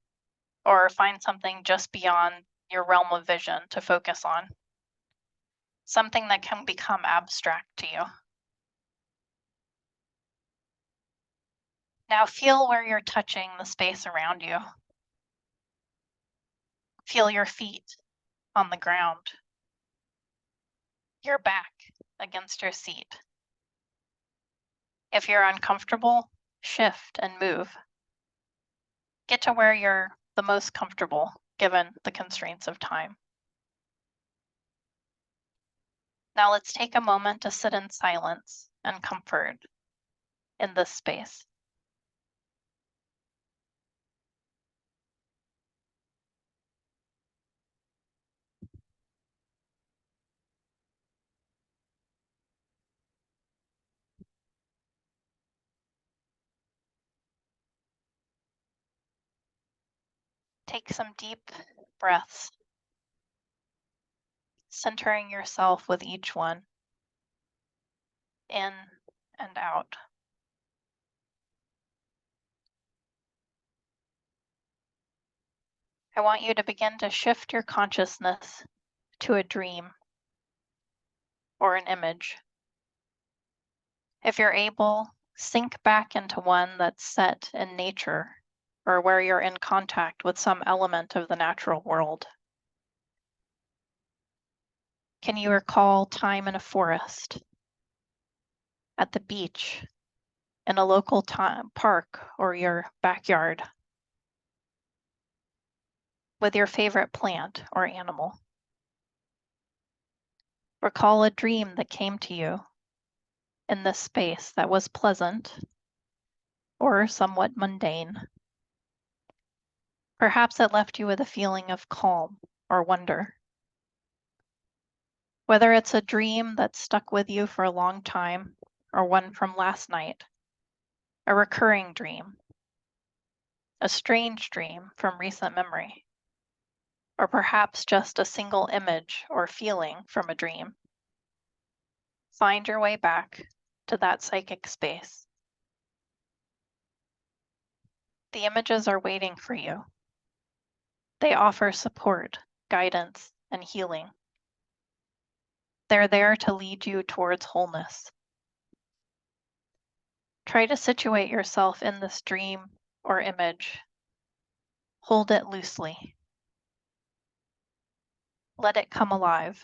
or find something just beyond your realm of vision to focus on. Something that can become abstract to you. Now feel where you're touching the space around you. Feel your feet on the ground. Your back against your seat. If you're uncomfortable, shift and move. Get to where you're the most comfortable given the constraints of time. Now let's take a moment to sit in silence and comfort in this space. Take some deep breaths, centering yourself with each one, in and out. I want you to begin to shift your consciousness to a dream or an image. If you're able, sink back into one that's set in nature or where you're in contact with some element of the natural world. Can you recall time in a forest, at the beach, in a local park or your backyard, with your favorite plant or animal? Recall a dream that came to you in this space that was pleasant or somewhat mundane. Perhaps it left you with a feeling of calm or wonder. Whether it's a dream that stuck with you for a long time or one from last night, a recurring dream, a strange dream from recent memory, or perhaps just a single image or feeling from a dream. Find your way back to that psychic space. The images are waiting for you. They offer support, guidance, and healing. They're there to lead you towards wholeness. Try to situate yourself in this dream or image. Hold it loosely. Let it come alive.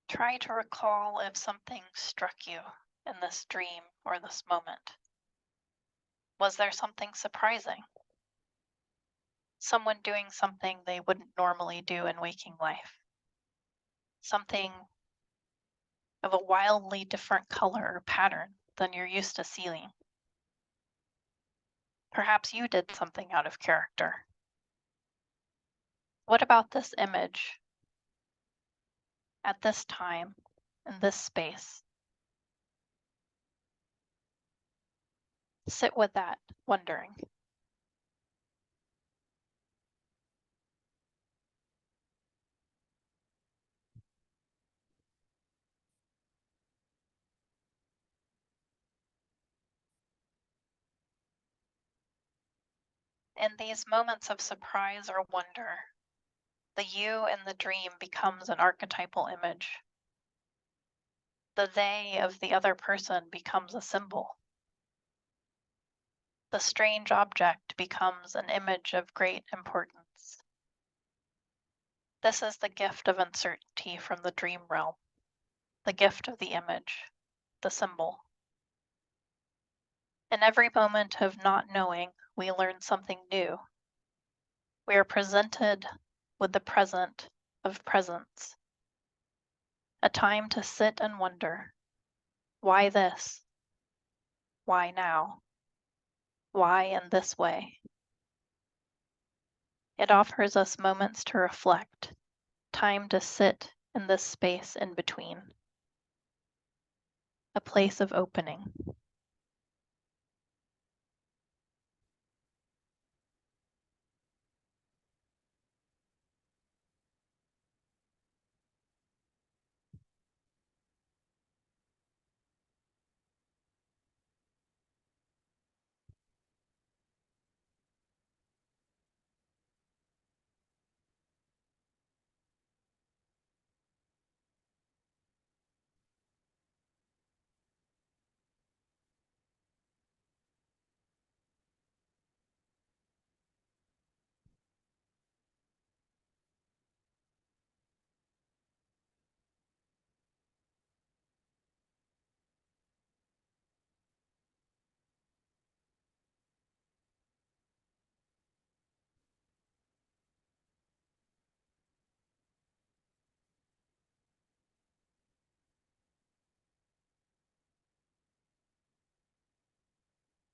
Try to recall if something struck you in this dream or this moment. Was there something surprising? Someone doing something they wouldn't normally do in waking life? Something of a wildly different color or pattern than you're used to seeing? Perhaps you did something out of character. What about this image at this time in this space? Sit with that, wondering. In these moments of surprise or wonder, the you in the dream becomes an archetypal image. The they of the other person becomes a symbol. The strange object becomes an image of great importance. This is the gift of uncertainty from the dream realm, the gift of the image, the symbol. In every moment of not knowing, we learn something new. We are presented with the present of presence, a time to sit and wonder, why this? Why now? Why in this way? It offers us moments to reflect, time to sit in this space in between, a place of opening.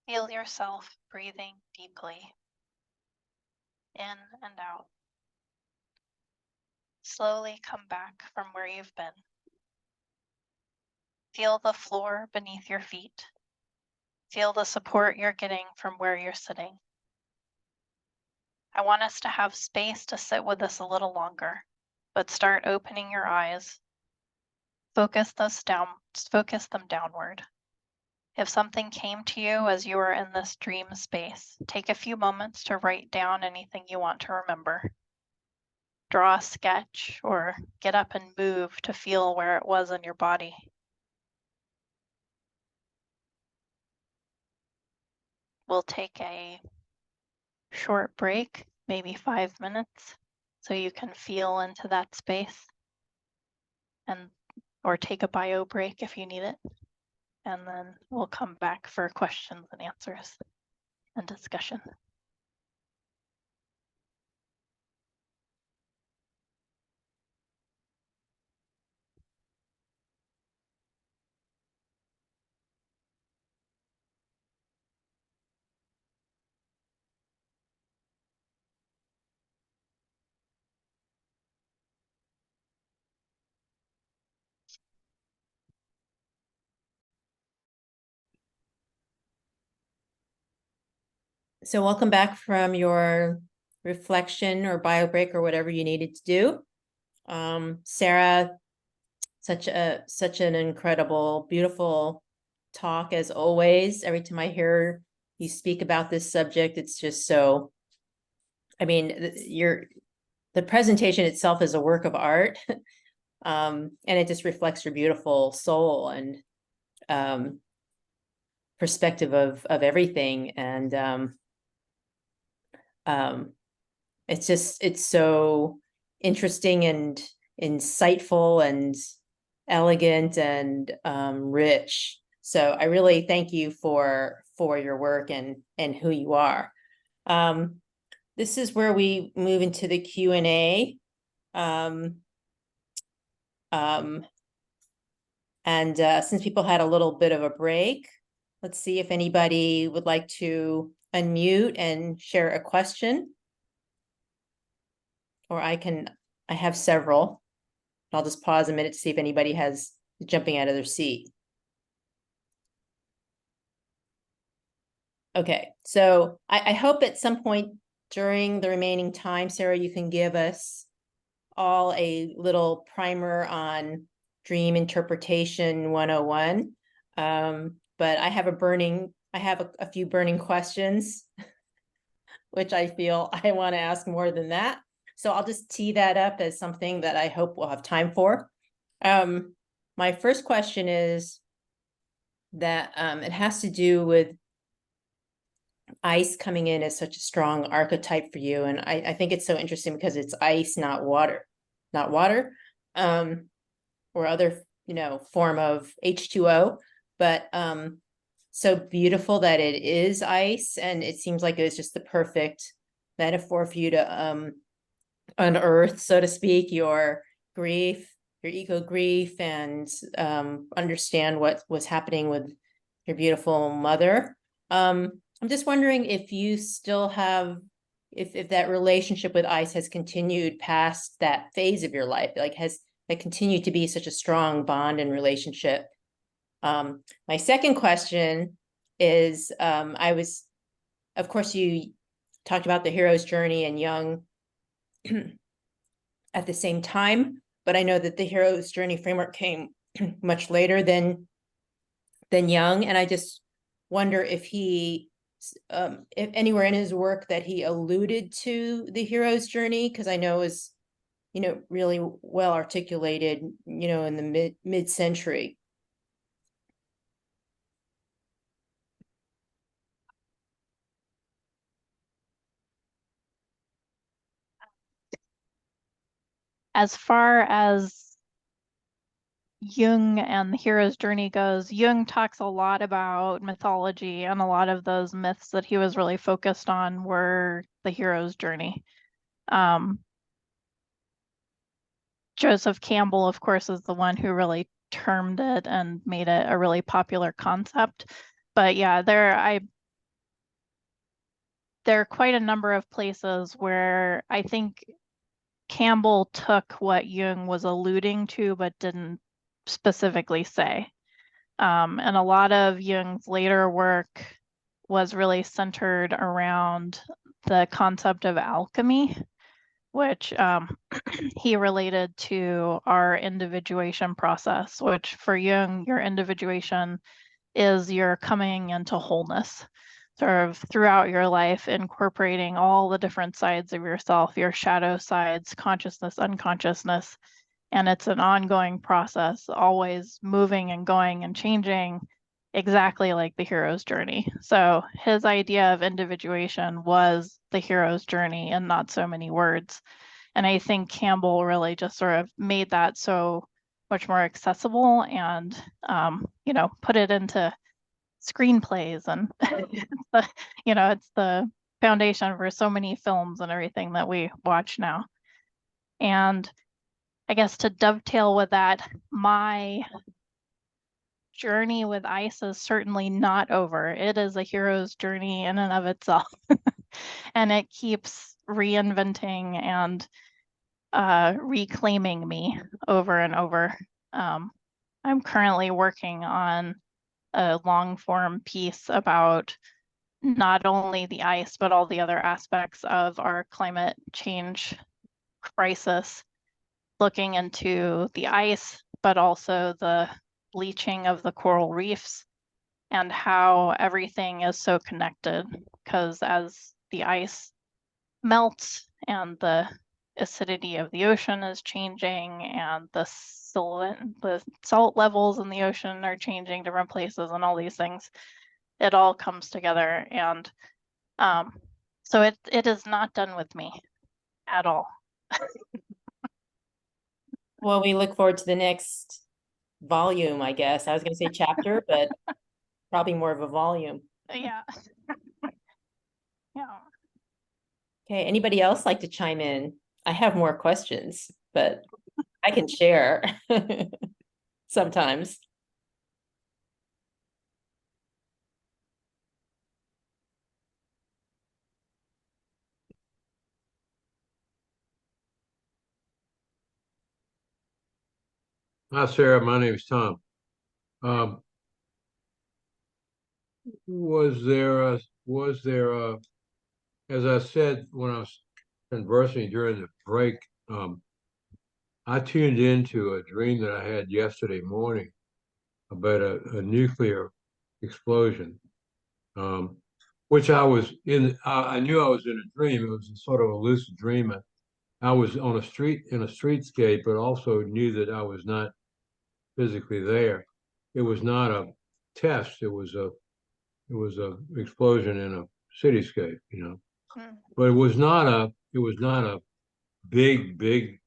Feel yourself breathing deeply, in and out. Slowly come back from where you've been. Feel the floor beneath your feet. Feel the support you're getting from where you're sitting. I want us to have space to sit with this a little longer, but start opening your eyes. Focus them downward. If something came to you as you were in this dream space, take a few moments to write down anything you want to remember. Draw a sketch or get up and move to feel where it was in your body. we'll take a short break, maybe 5 minutes, so you can feel into that space, and or take a bio break if you need it. And then we'll come back for questions and answers and discussion. So welcome back from your reflection or bio break or whatever you needed to do. Sarah, such an incredible, beautiful talk as always. Every time I hear you speak about this subject, it's just so, I mean, the presentation itself is a work of art. And it just reflects your beautiful soul and perspective of everything. And it's so interesting and insightful and elegant and rich. So I really thank you for your work and who you are. This is where we move into the Q&A. Since people had a little bit of a break, let's see if anybody would like to unmute and share a question. Or I have several. I'll just pause a minute to see if anybody has jumping out of their seat. Okay, so I hope at some point during the remaining time, Sarah, you can give us all a little primer on Dream Interpretation 101. But I have a few burning questions, which I feel I want to ask more than that. So I'll just tee that up as something that I hope we'll have time for. My first question is that it has to do with ice coming in as such a strong archetype for you. And I think it's so interesting because it's ice, not water, or other, form of H2O, but so beautiful that it is ice. And it seems like it was just the perfect metaphor for you to unearth, so to speak, your grief, your ego grief, and understand what was happening with your beautiful mother. I'm just wondering if you still have, if that relationship with ice has continued past that phase of your life, like has it continued to be such a strong bond and relationship? My second question is, of course, you talked about the hero's journey and Jung at the same time, but I know that the hero's journey framework came much later than Jung, and I just wonder if he, if anywhere in his work that he alluded to the hero's journey, because I know is, really well articulated, in the mid-century. As far as Jung and the hero's journey goes, Jung talks a lot about mythology, and a lot of those myths that he was really focused on were the hero's journey. Joseph Campbell, of course, is the one who really termed it and made it a really popular concept. But yeah, there are quite a number of places where I think Campbell took what Jung was alluding to, but didn't specifically say. And a lot of Jung's later work was really centered around the concept of alchemy, which he related to our individuation process, which for Jung, your individuation is your coming into wholeness, sort of throughout your life, incorporating all the different sides of yourself, your shadow sides, consciousness, unconsciousness. And it's an ongoing process, always moving and going and changing exactly like the hero's journey. So his idea of individuation was the hero's journey and not so many words. And I think Campbell really just sort of made that so much more accessible and, put it into screenplays and it's the foundation for so many films and everything that we watch now. And I guess to dovetail with that, my journey with ice is certainly not over. It is a hero's journey in and of itself. And it keeps reinventing and reclaiming me over and over. I'm currently working on a long form piece about not only the ice, but all the other aspects of our climate change crisis, looking into the ice, but also the bleaching of the coral reefs and how everything is so connected. Because as the ice melts and the acidity of the ocean is changing and the salt levels in the ocean are changing different places and all these things, it all comes together. And so it is not done with me at all. Well, we look forward to the next volume, I guess. I was going to say chapter, but probably more of a volume. Yeah. Yeah. Okay, anybody else like to chime in? I have more questions, but I can share sometimes. Hi, Sarah. My name is Tom. Um, was there as I said when I was conversing during the break, I tuned into a dream that I had yesterday morning about a nuclear explosion, um, which I was in. I knew I was in a dream. It was a sort of a lucid dream. I was on a street in a streetscape, but also knew that I was not physically there. It was not a test. It was a explosion in a cityscape, but it was not a big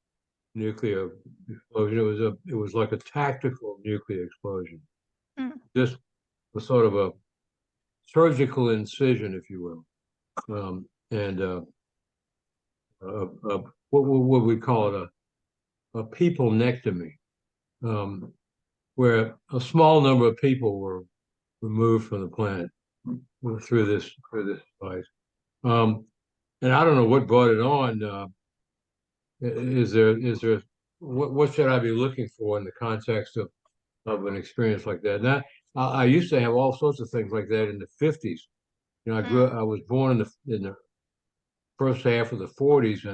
nuclear explosion. It was like a tactical nuclear explosion. Mm. Just a sort of a surgical incision, if you will. And what would we call it? A peoplenectomy, where a small number of people were removed from the planet through this device. And I don't know what brought it on. Is there what should I be looking for in the context of an experience like that? Now, I used to have all sorts of things like that in the 50s. I was born in the first half of the 40s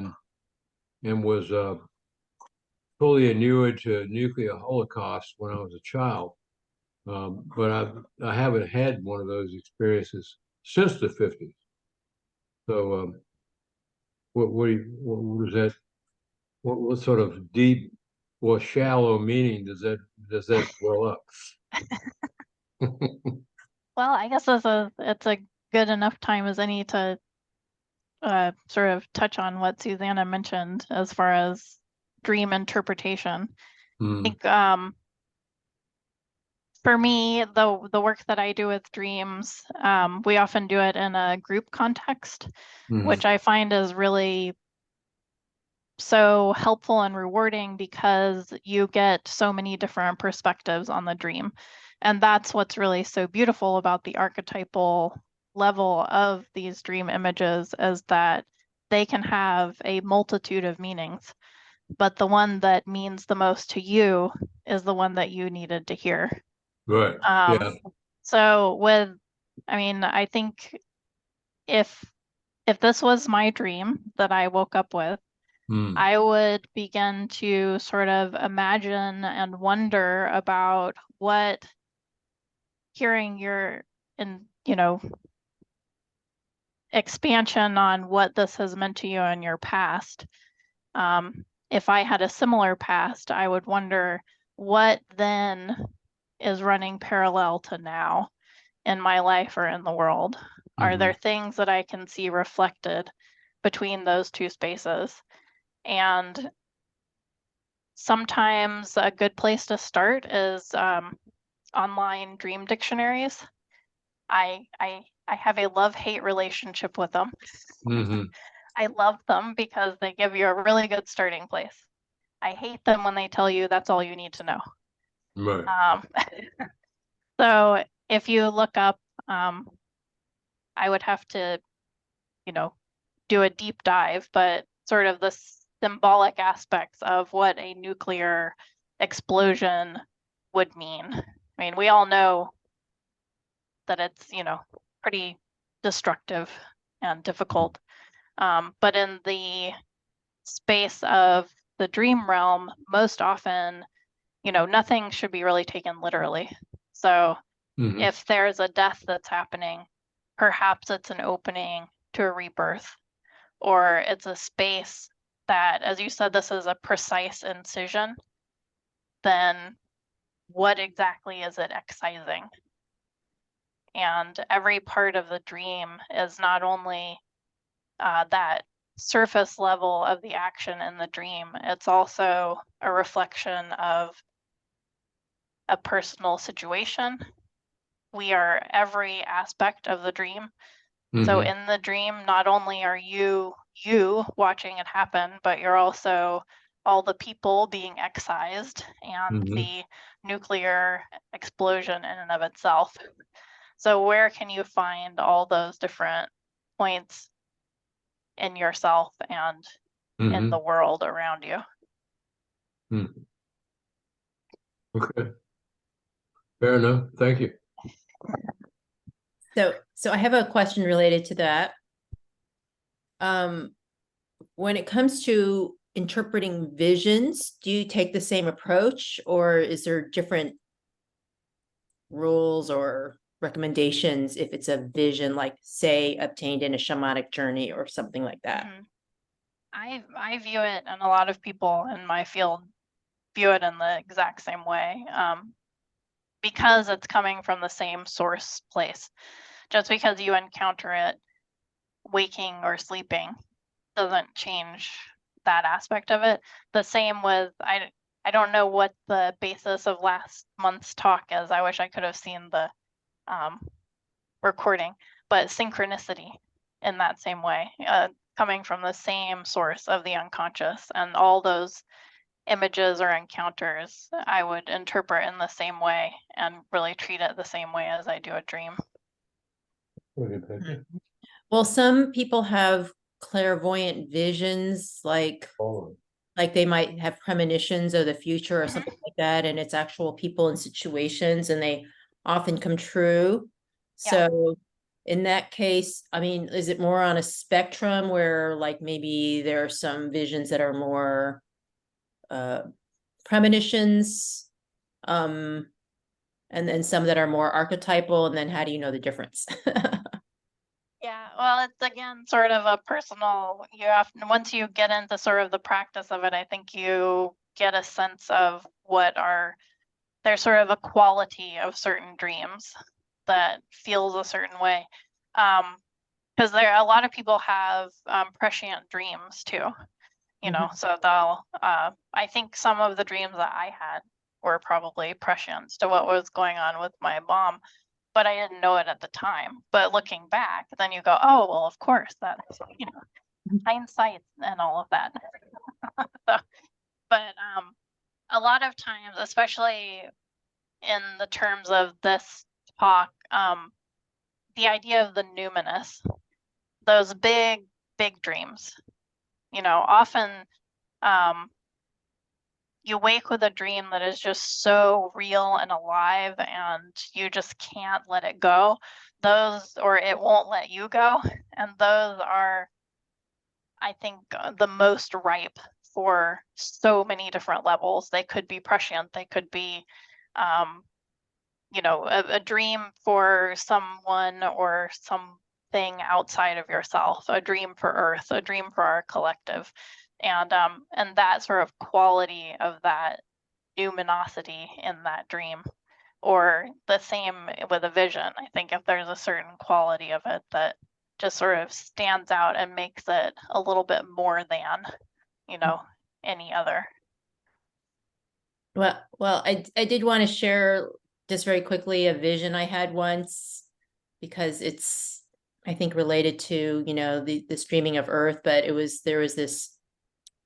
and was fully inured to nuclear holocaust when I was a child. But I haven't had one of those experiences since the 50s. So what is that? What sort of deep or shallow meaning does that well up? Well, I guess it's a good enough time as any to sort of touch on what Susanna mentioned as far as dream interpretation. I think for me, the work that I do with dreams, we often do it in a group context, which I find is really so helpful and rewarding because you get so many different perspectives on the dream. And that's what's really so beautiful about the archetypal level of these dream images is that they can have a multitude of meanings, but the one that means the most to you is the one that you needed to hear. Right. Yeah. So I think if this was my dream that I woke up with, I would begin to sort of imagine and wonder about what hearing your expansion on what this has meant to you in your past. If I had a similar past, I would wonder what then is running parallel to now in my life or in the world? Are there things that I can see reflected between those two spaces? And sometimes a good place to start is online dream dictionaries. I have a love-hate relationship with them. I love them because they give you a really good starting place. I hate them when they tell you that's all you need to know. Right. So if you look up, I would have to, do a deep dive, but sort of the symbolic aspects of what a nuclear explosion would mean. I mean, we all know that it's, pretty destructive and difficult. But in the space of the dream realm, most often, nothing should be really taken literally. So if there's a death that's happening, perhaps it's an opening to a rebirth, or it's a space that, as you said, this is a precise incision, then what exactly is it excising? And every part of the dream is not only that surface level of the action in the dream, it's also a reflection of a personal situation. We are every aspect of the dream. So in the dream, not only are you watching it happen, but you're also all the people being excised and the nuclear explosion in and of itself. So where can you find all those different points in yourself and in the world around you? Okay. Fair enough. Thank you. So I have a question related to that. When it comes to interpreting visions, do you take the same approach, or is there different rules or recommendations if it's a vision, like say obtained in a shamanic journey or something like that? I view it, and a lot of people in my field view it in the exact same way, because it's coming from the same source place. Just because you encounter it waking or sleeping doesn't change that aspect of it. The same with, I don't know what the basis of last month's talk is. I wish I could have seen the recording, but synchronicity in that same way, coming from the same source of the unconscious, and all those images or encounters I would interpret in the same way and really treat it the same way as I do a dream. Well, some people have clairvoyant visions, like they might have premonitions of the future or something like that, and it's actual people and situations, and they often come true. So in that case, I mean, is it more on a spectrum where like maybe there are some visions that are more premonitions, and then some that are more archetypal, and then how do you know the difference? Yeah, well, it's again sort of a personal, once you get into sort of the practice of it, I think you get a sense of there's sort of a quality of certain dreams that feels a certain way. Because a lot of people have prescient dreams too, so they'll, I think some of the dreams that I had were probably prescient to what was going on with my mom, but I didn't know it at the time. But looking back, then you go, oh, well, of course, that, hindsight and all of that. So, but a lot of times, especially in the terms of this talk, the idea of the numinous, those big, big dreams, often you wake with a dream that is just so real and alive, and you just can't let it go. Or it won't let you go. And those are, I think, the most ripe for so many different levels. They could be prescient. They could be, a dream for someone or something outside of yourself, a dream for Earth, a dream for our collective. And that sort of quality of that luminosity in that dream or the same with a vision. I think if there's a certain quality of it that just sort of stands out and makes it a little bit more than, any other. Well, I did want to share just very quickly a vision I had once, because it's, I think, related to, the streaming of Earth, but there was this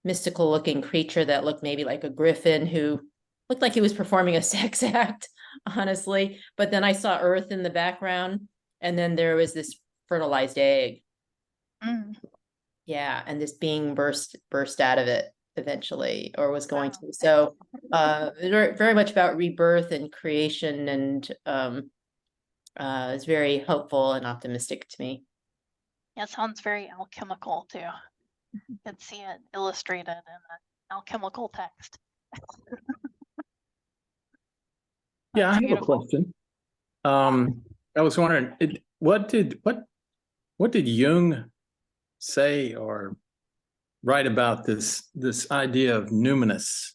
mystical looking creature that looked maybe like a griffin who looked like he was performing a sex act, honestly. But then I saw Earth in the background, and then there was this fertilized egg. Mm. Yeah, and this being burst out of it eventually, or was going Wow. to. So very, very much about rebirth and creation, and it's very hopeful and optimistic to me. Yeah, it sounds very alchemical too. You can see it illustrated in an alchemical text. Yeah, I That's have a beautiful. question. I was wondering, what did Jung say or write about this idea of numinous?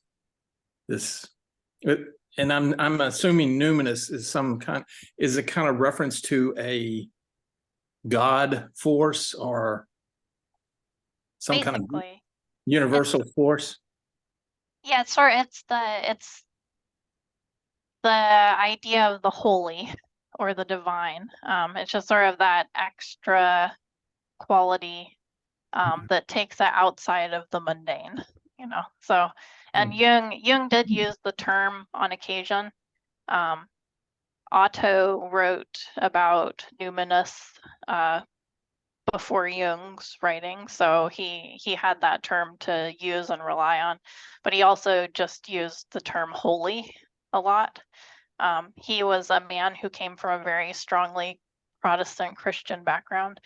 And I'm assuming numinous is a kind of reference to a God force or some kind of Basically, universal force. yeah, it's the idea of the holy or the divine. It's just sort of that extra quality that takes it outside of the mundane, So, and Jung did use the term on occasion. Otto wrote about numinous before Jung's writing, so he had that term to use and rely on, but he also just used the term holy a lot. He was a man who came from a very strongly Protestant Christian background,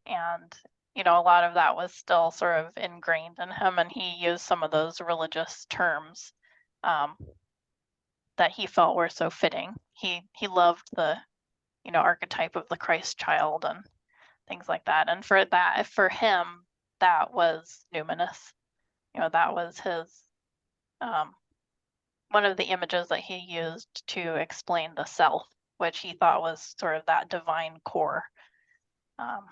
and a lot of that was still sort of ingrained in him, and he used some of those religious terms that he felt were so fitting. He loved the archetype of the Christ child and things like that, and for him that was numinous. That was his one of the images that he used to explain the self, which he thought was sort of that divine core. I'd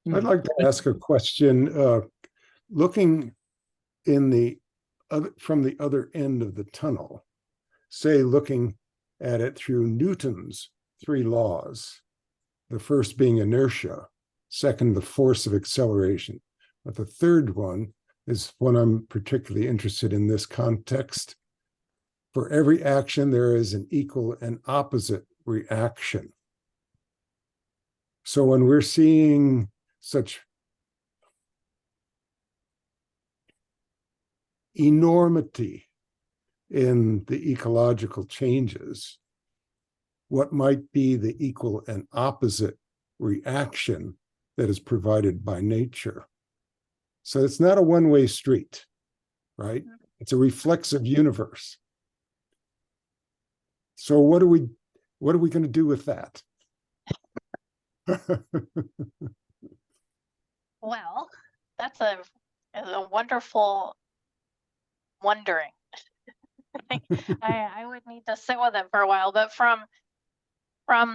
like to ask a question. Looking from the other end of the tunnel, say looking at it through Newton's 3 laws, the first being inertia, second, the force of acceleration. But the third one is one I'm particularly interested in this context. For every action, there is an equal and opposite reaction. So when we're seeing such enormity in the ecological changes, what might be the equal and opposite reaction that is provided by nature? So it's not a one-way street, right? It's a reflexive universe. So what are we going to do with that? Well, that's a wonderful wondering. I would need to sit with it for a while, but from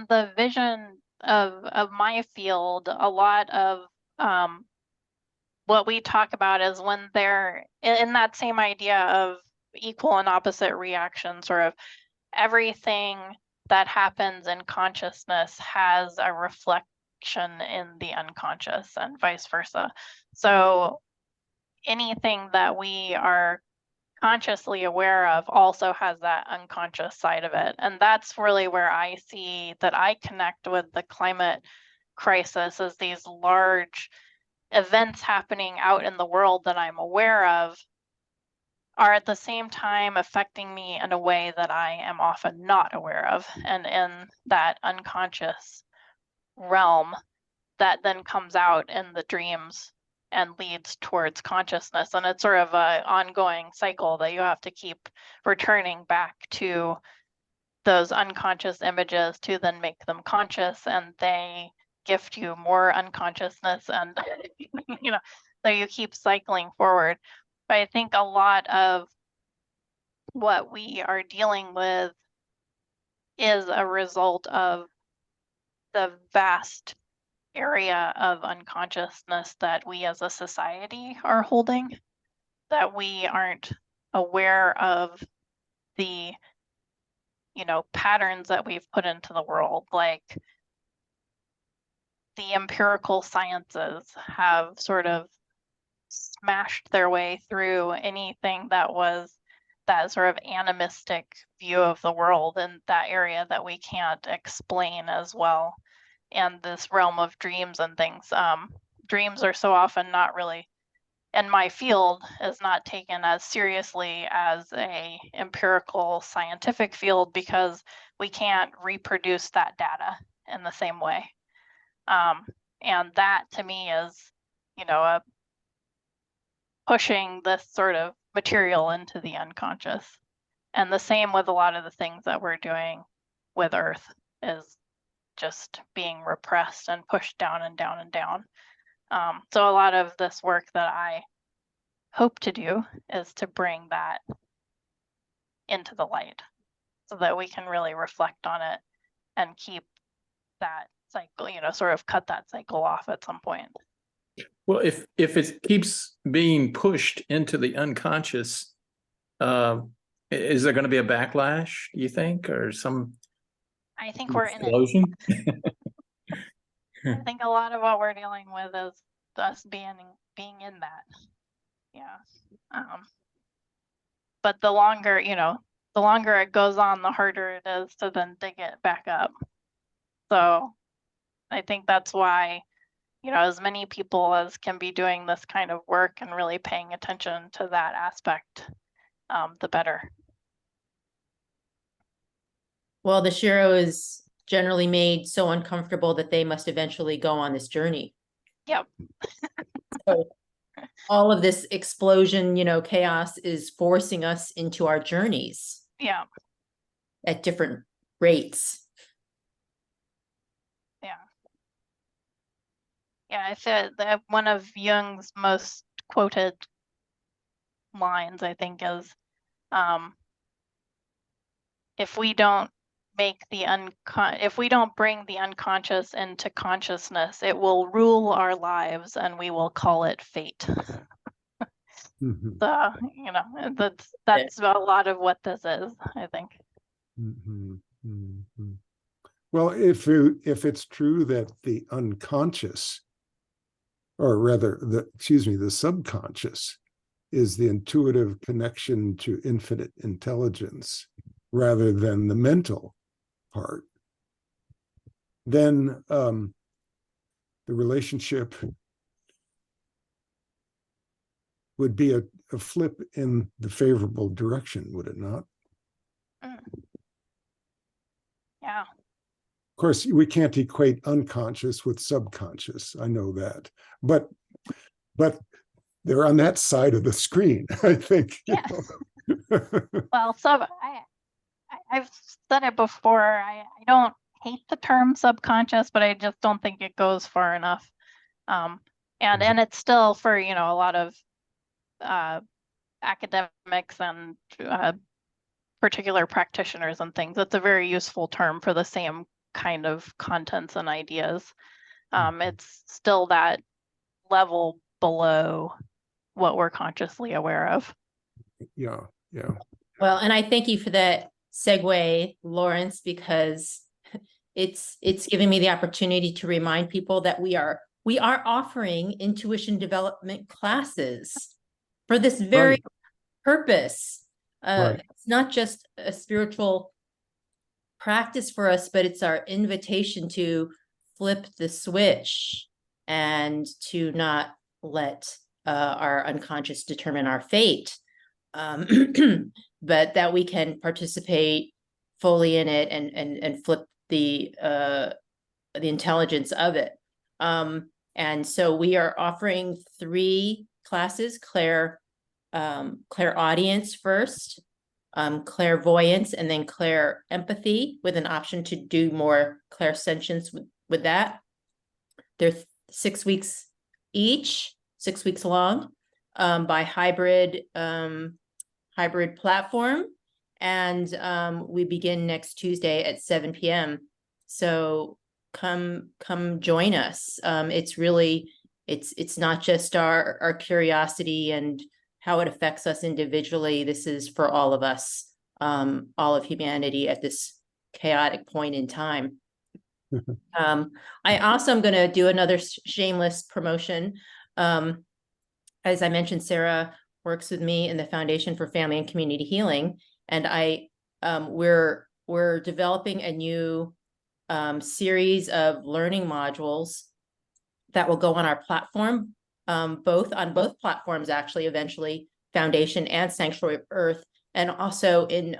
the vision of my field, a lot of what we talk about is when they're in that same idea of equal and opposite reactions, sort of everything that happens in consciousness has a reflection in the unconscious and vice versa. So anything that we are consciously aware of also has that unconscious side of it. And that's really where I see that I connect with the climate crisis, as these large events happening out in the world that I'm aware of are at the same time affecting me in a way that I am often not aware of, and in that unconscious realm that then comes out in the dreams and leads towards consciousness. And it's sort of an ongoing cycle that you have to keep returning back to those unconscious images to then make them conscious, and they gift you more unconsciousness, and so you keep cycling forward. But I think a lot of what we are dealing with is a result of the vast area of unconsciousness that we as a society are holding, that we aren't aware of the, patterns that we've put into the world. Like, the empirical sciences have sort of smashed their way through anything that was that sort of animistic view of the world in that area that we can't explain as well. And this realm of dreams and things, dreams are so often not really, in my field, is not taken as seriously as a empirical scientific field because we can't reproduce that data in the same way. And that to me is, a pushing this sort of material into the unconscious. And the same with a lot of the things that we're doing with Earth is just being repressed and pushed down and down and down. So a lot of this work that I hope to do is to bring that into the light so that we can really reflect on it and keep that cycle, sort of cut that cycle off at some point. Well, if it keeps being pushed into the unconscious, is there going to be a backlash, do you think, or some I think we're in it. explosion? I think a lot of what we're dealing with is us being in that. Yeah. But the longer it goes on, the harder it is to then dig it back up. So I think that's why, as many people as can be doing this kind of work and really paying attention to that aspect, the better. Well, the Shiro is generally made so uncomfortable that they must eventually go on this journey. Yep. So all of this explosion, chaos is forcing us into our journeys. Yeah. At different rates. Yeah. Yeah, I said that one of Jung's most quoted lines, I think, is if we don't bring the unconscious into consciousness, it will rule our lives and we will call it fate. Mhm. So, that's a lot of what this is, I think. Mhm. Mhm. Well, if it's true that the unconscious, or rather the subconscious, is the intuitive connection to infinite intelligence rather than the mental part, then the relationship would be a flip in the favorable direction, would it not? Yeah. Of course, we can't equate unconscious with subconscious. I know that, but they're on that side of the screen, I think. Yeah. Well, I've said it before. I don't hate the term subconscious, but I just don't think it goes far enough. And it's still for a lot of academics and particular practitioners and things. It's a very useful term for the same kind of contents and ideas. It's still that level below what we're consciously aware of. Yeah. Well, and I thank you for that segue, Lawrence, because it's giving me the opportunity to remind people that we are offering intuition development classes for this very purpose. Right. It's not just a spiritual practice for us, but it's our invitation to flip the switch and to not let our unconscious determine our fate, but that we can participate fully in it and flip the intelligence of it. And so we are offering 3 classes: clairaudience first, clairvoyance, and then clairempathy, with an option to do more clairsentience with that. They're 6 weeks each, 6 weeks long, by hybrid platform. and we begin next Tuesday at 7 p.m. So come join us. It's really, it's not just our curiosity and how it affects us individually. This is for all of us, all of humanity at this chaotic point in time. I also am going to do another shameless promotion. As I mentioned, Sarah works with me in the Foundation for Family and Community Healing, and we're developing a new series of learning modules that will go on our platform, both platforms, actually, eventually, Foundation and Sanctuary of Earth, and also in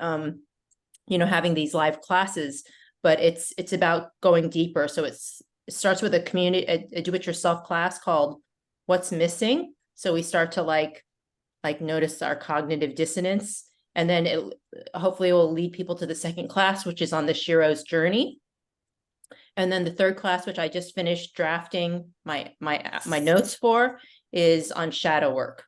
having these live classes. But it's about going deeper. So it starts with a do-it-yourself class called What's Missing. So we start to like notice our cognitive dissonance, and then it hopefully will lead people to the second class, which is on the Shiro's journey. And then the third class, which I just finished drafting my notes for, is on shadow work.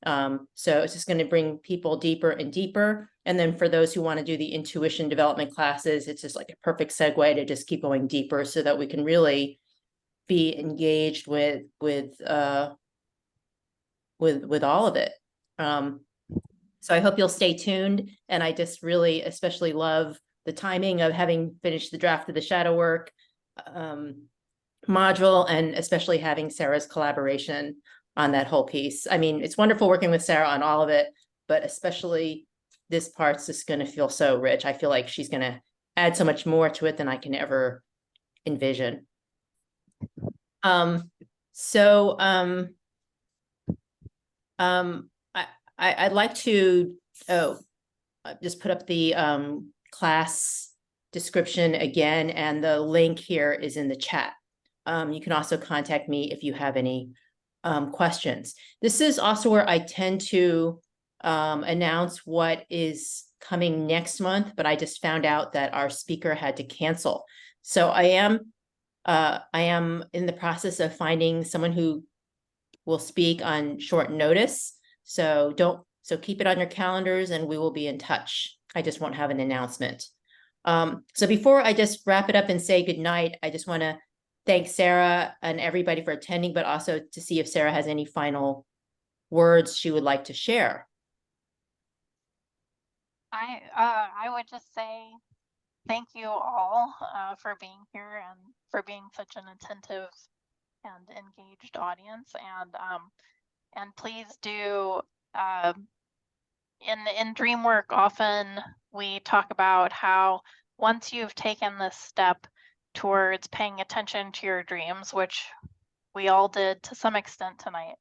So it's just going to bring people deeper and deeper. And then for those who want to do the intuition development classes, it's just like a perfect segue to just keep going deeper so that we can really be engaged with all of it. So I hope you'll stay tuned. And I just really especially love the timing of having finished the draft of the shadow work module, and especially having Sarah's collaboration on that whole piece. I mean, it's wonderful working with Sarah on all of it, but especially this part's just going to feel so rich. I feel like she's going to add so much more to it than I can ever envision. I'd like to just put up the class description again, and the link here is in the chat. You can also contact me if you have any questions. This is also where I tend to announce what is coming next month, but I just found out that our speaker had to cancel. So I am in the process of finding someone who will speak on short notice. So keep it on your calendars and we will be in touch. I just won't have an announcement. So before I just wrap it up and say goodnight, I just want to thank Sarah and everybody for attending, but also to see if Sarah has any final words she would like to share. I would just say thank you all for being here and for being such an attentive and engaged audience. And please do, in dream work, often we talk about how once you've taken this step towards paying attention to your dreams, which we all did to some extent tonight,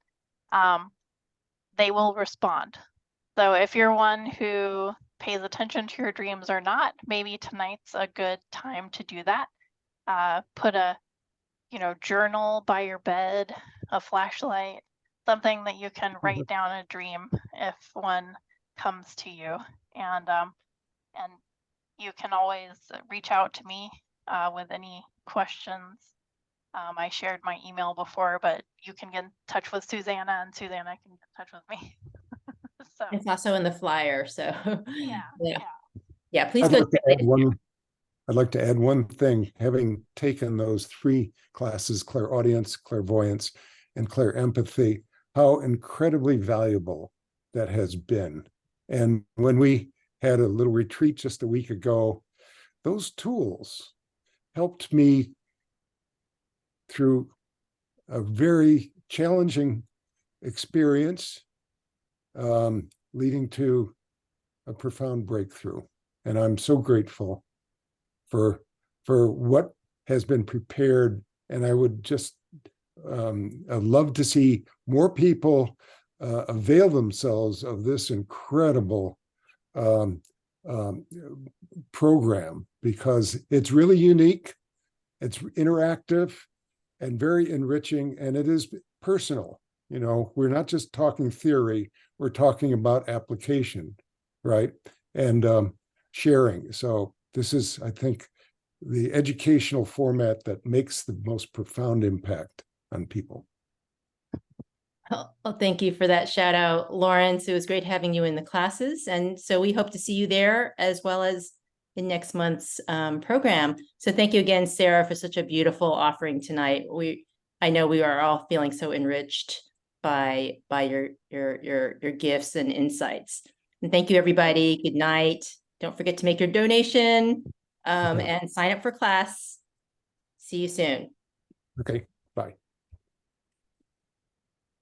they will respond. So if you're one who pays attention to your dreams or not, maybe tonight's a good time to do that. Put a journal by your bed, a flashlight, something that you can write down a dream if one comes to you, and you can always reach out to me with any questions. I shared my email before, but you can get in touch with Susanna, and Susanna can get in touch with me. So It's also in the flyer. So yeah. Please I'd go. like to add one thing. Having taken those 3 classes, clairaudience, clairvoyance, and clairempathy, how incredibly valuable that has been. And when we had a little retreat just a week ago, those tools helped me through a very challenging experience, leading to a profound breakthrough. And I'm so grateful for what has been prepared. And I would just I'd love to see more people avail themselves of this incredible program, because it's really unique, it's interactive, and very enriching, and it is personal. We're not just talking theory, we're talking about application, right? And sharing. So this is, I think, the educational format that makes the most profound impact on people. Well, thank you for that shout out, Lawrence. It was great having you in the classes. And so we hope to see you there as well as in next month's program. So thank you again, Sarah, for such a beautiful offering tonight. I know we are all feeling so enriched by your gifts and insights. And thank you, everybody. Good night. Don't forget to make your donation and sign up for class. See you soon. Okay, bye.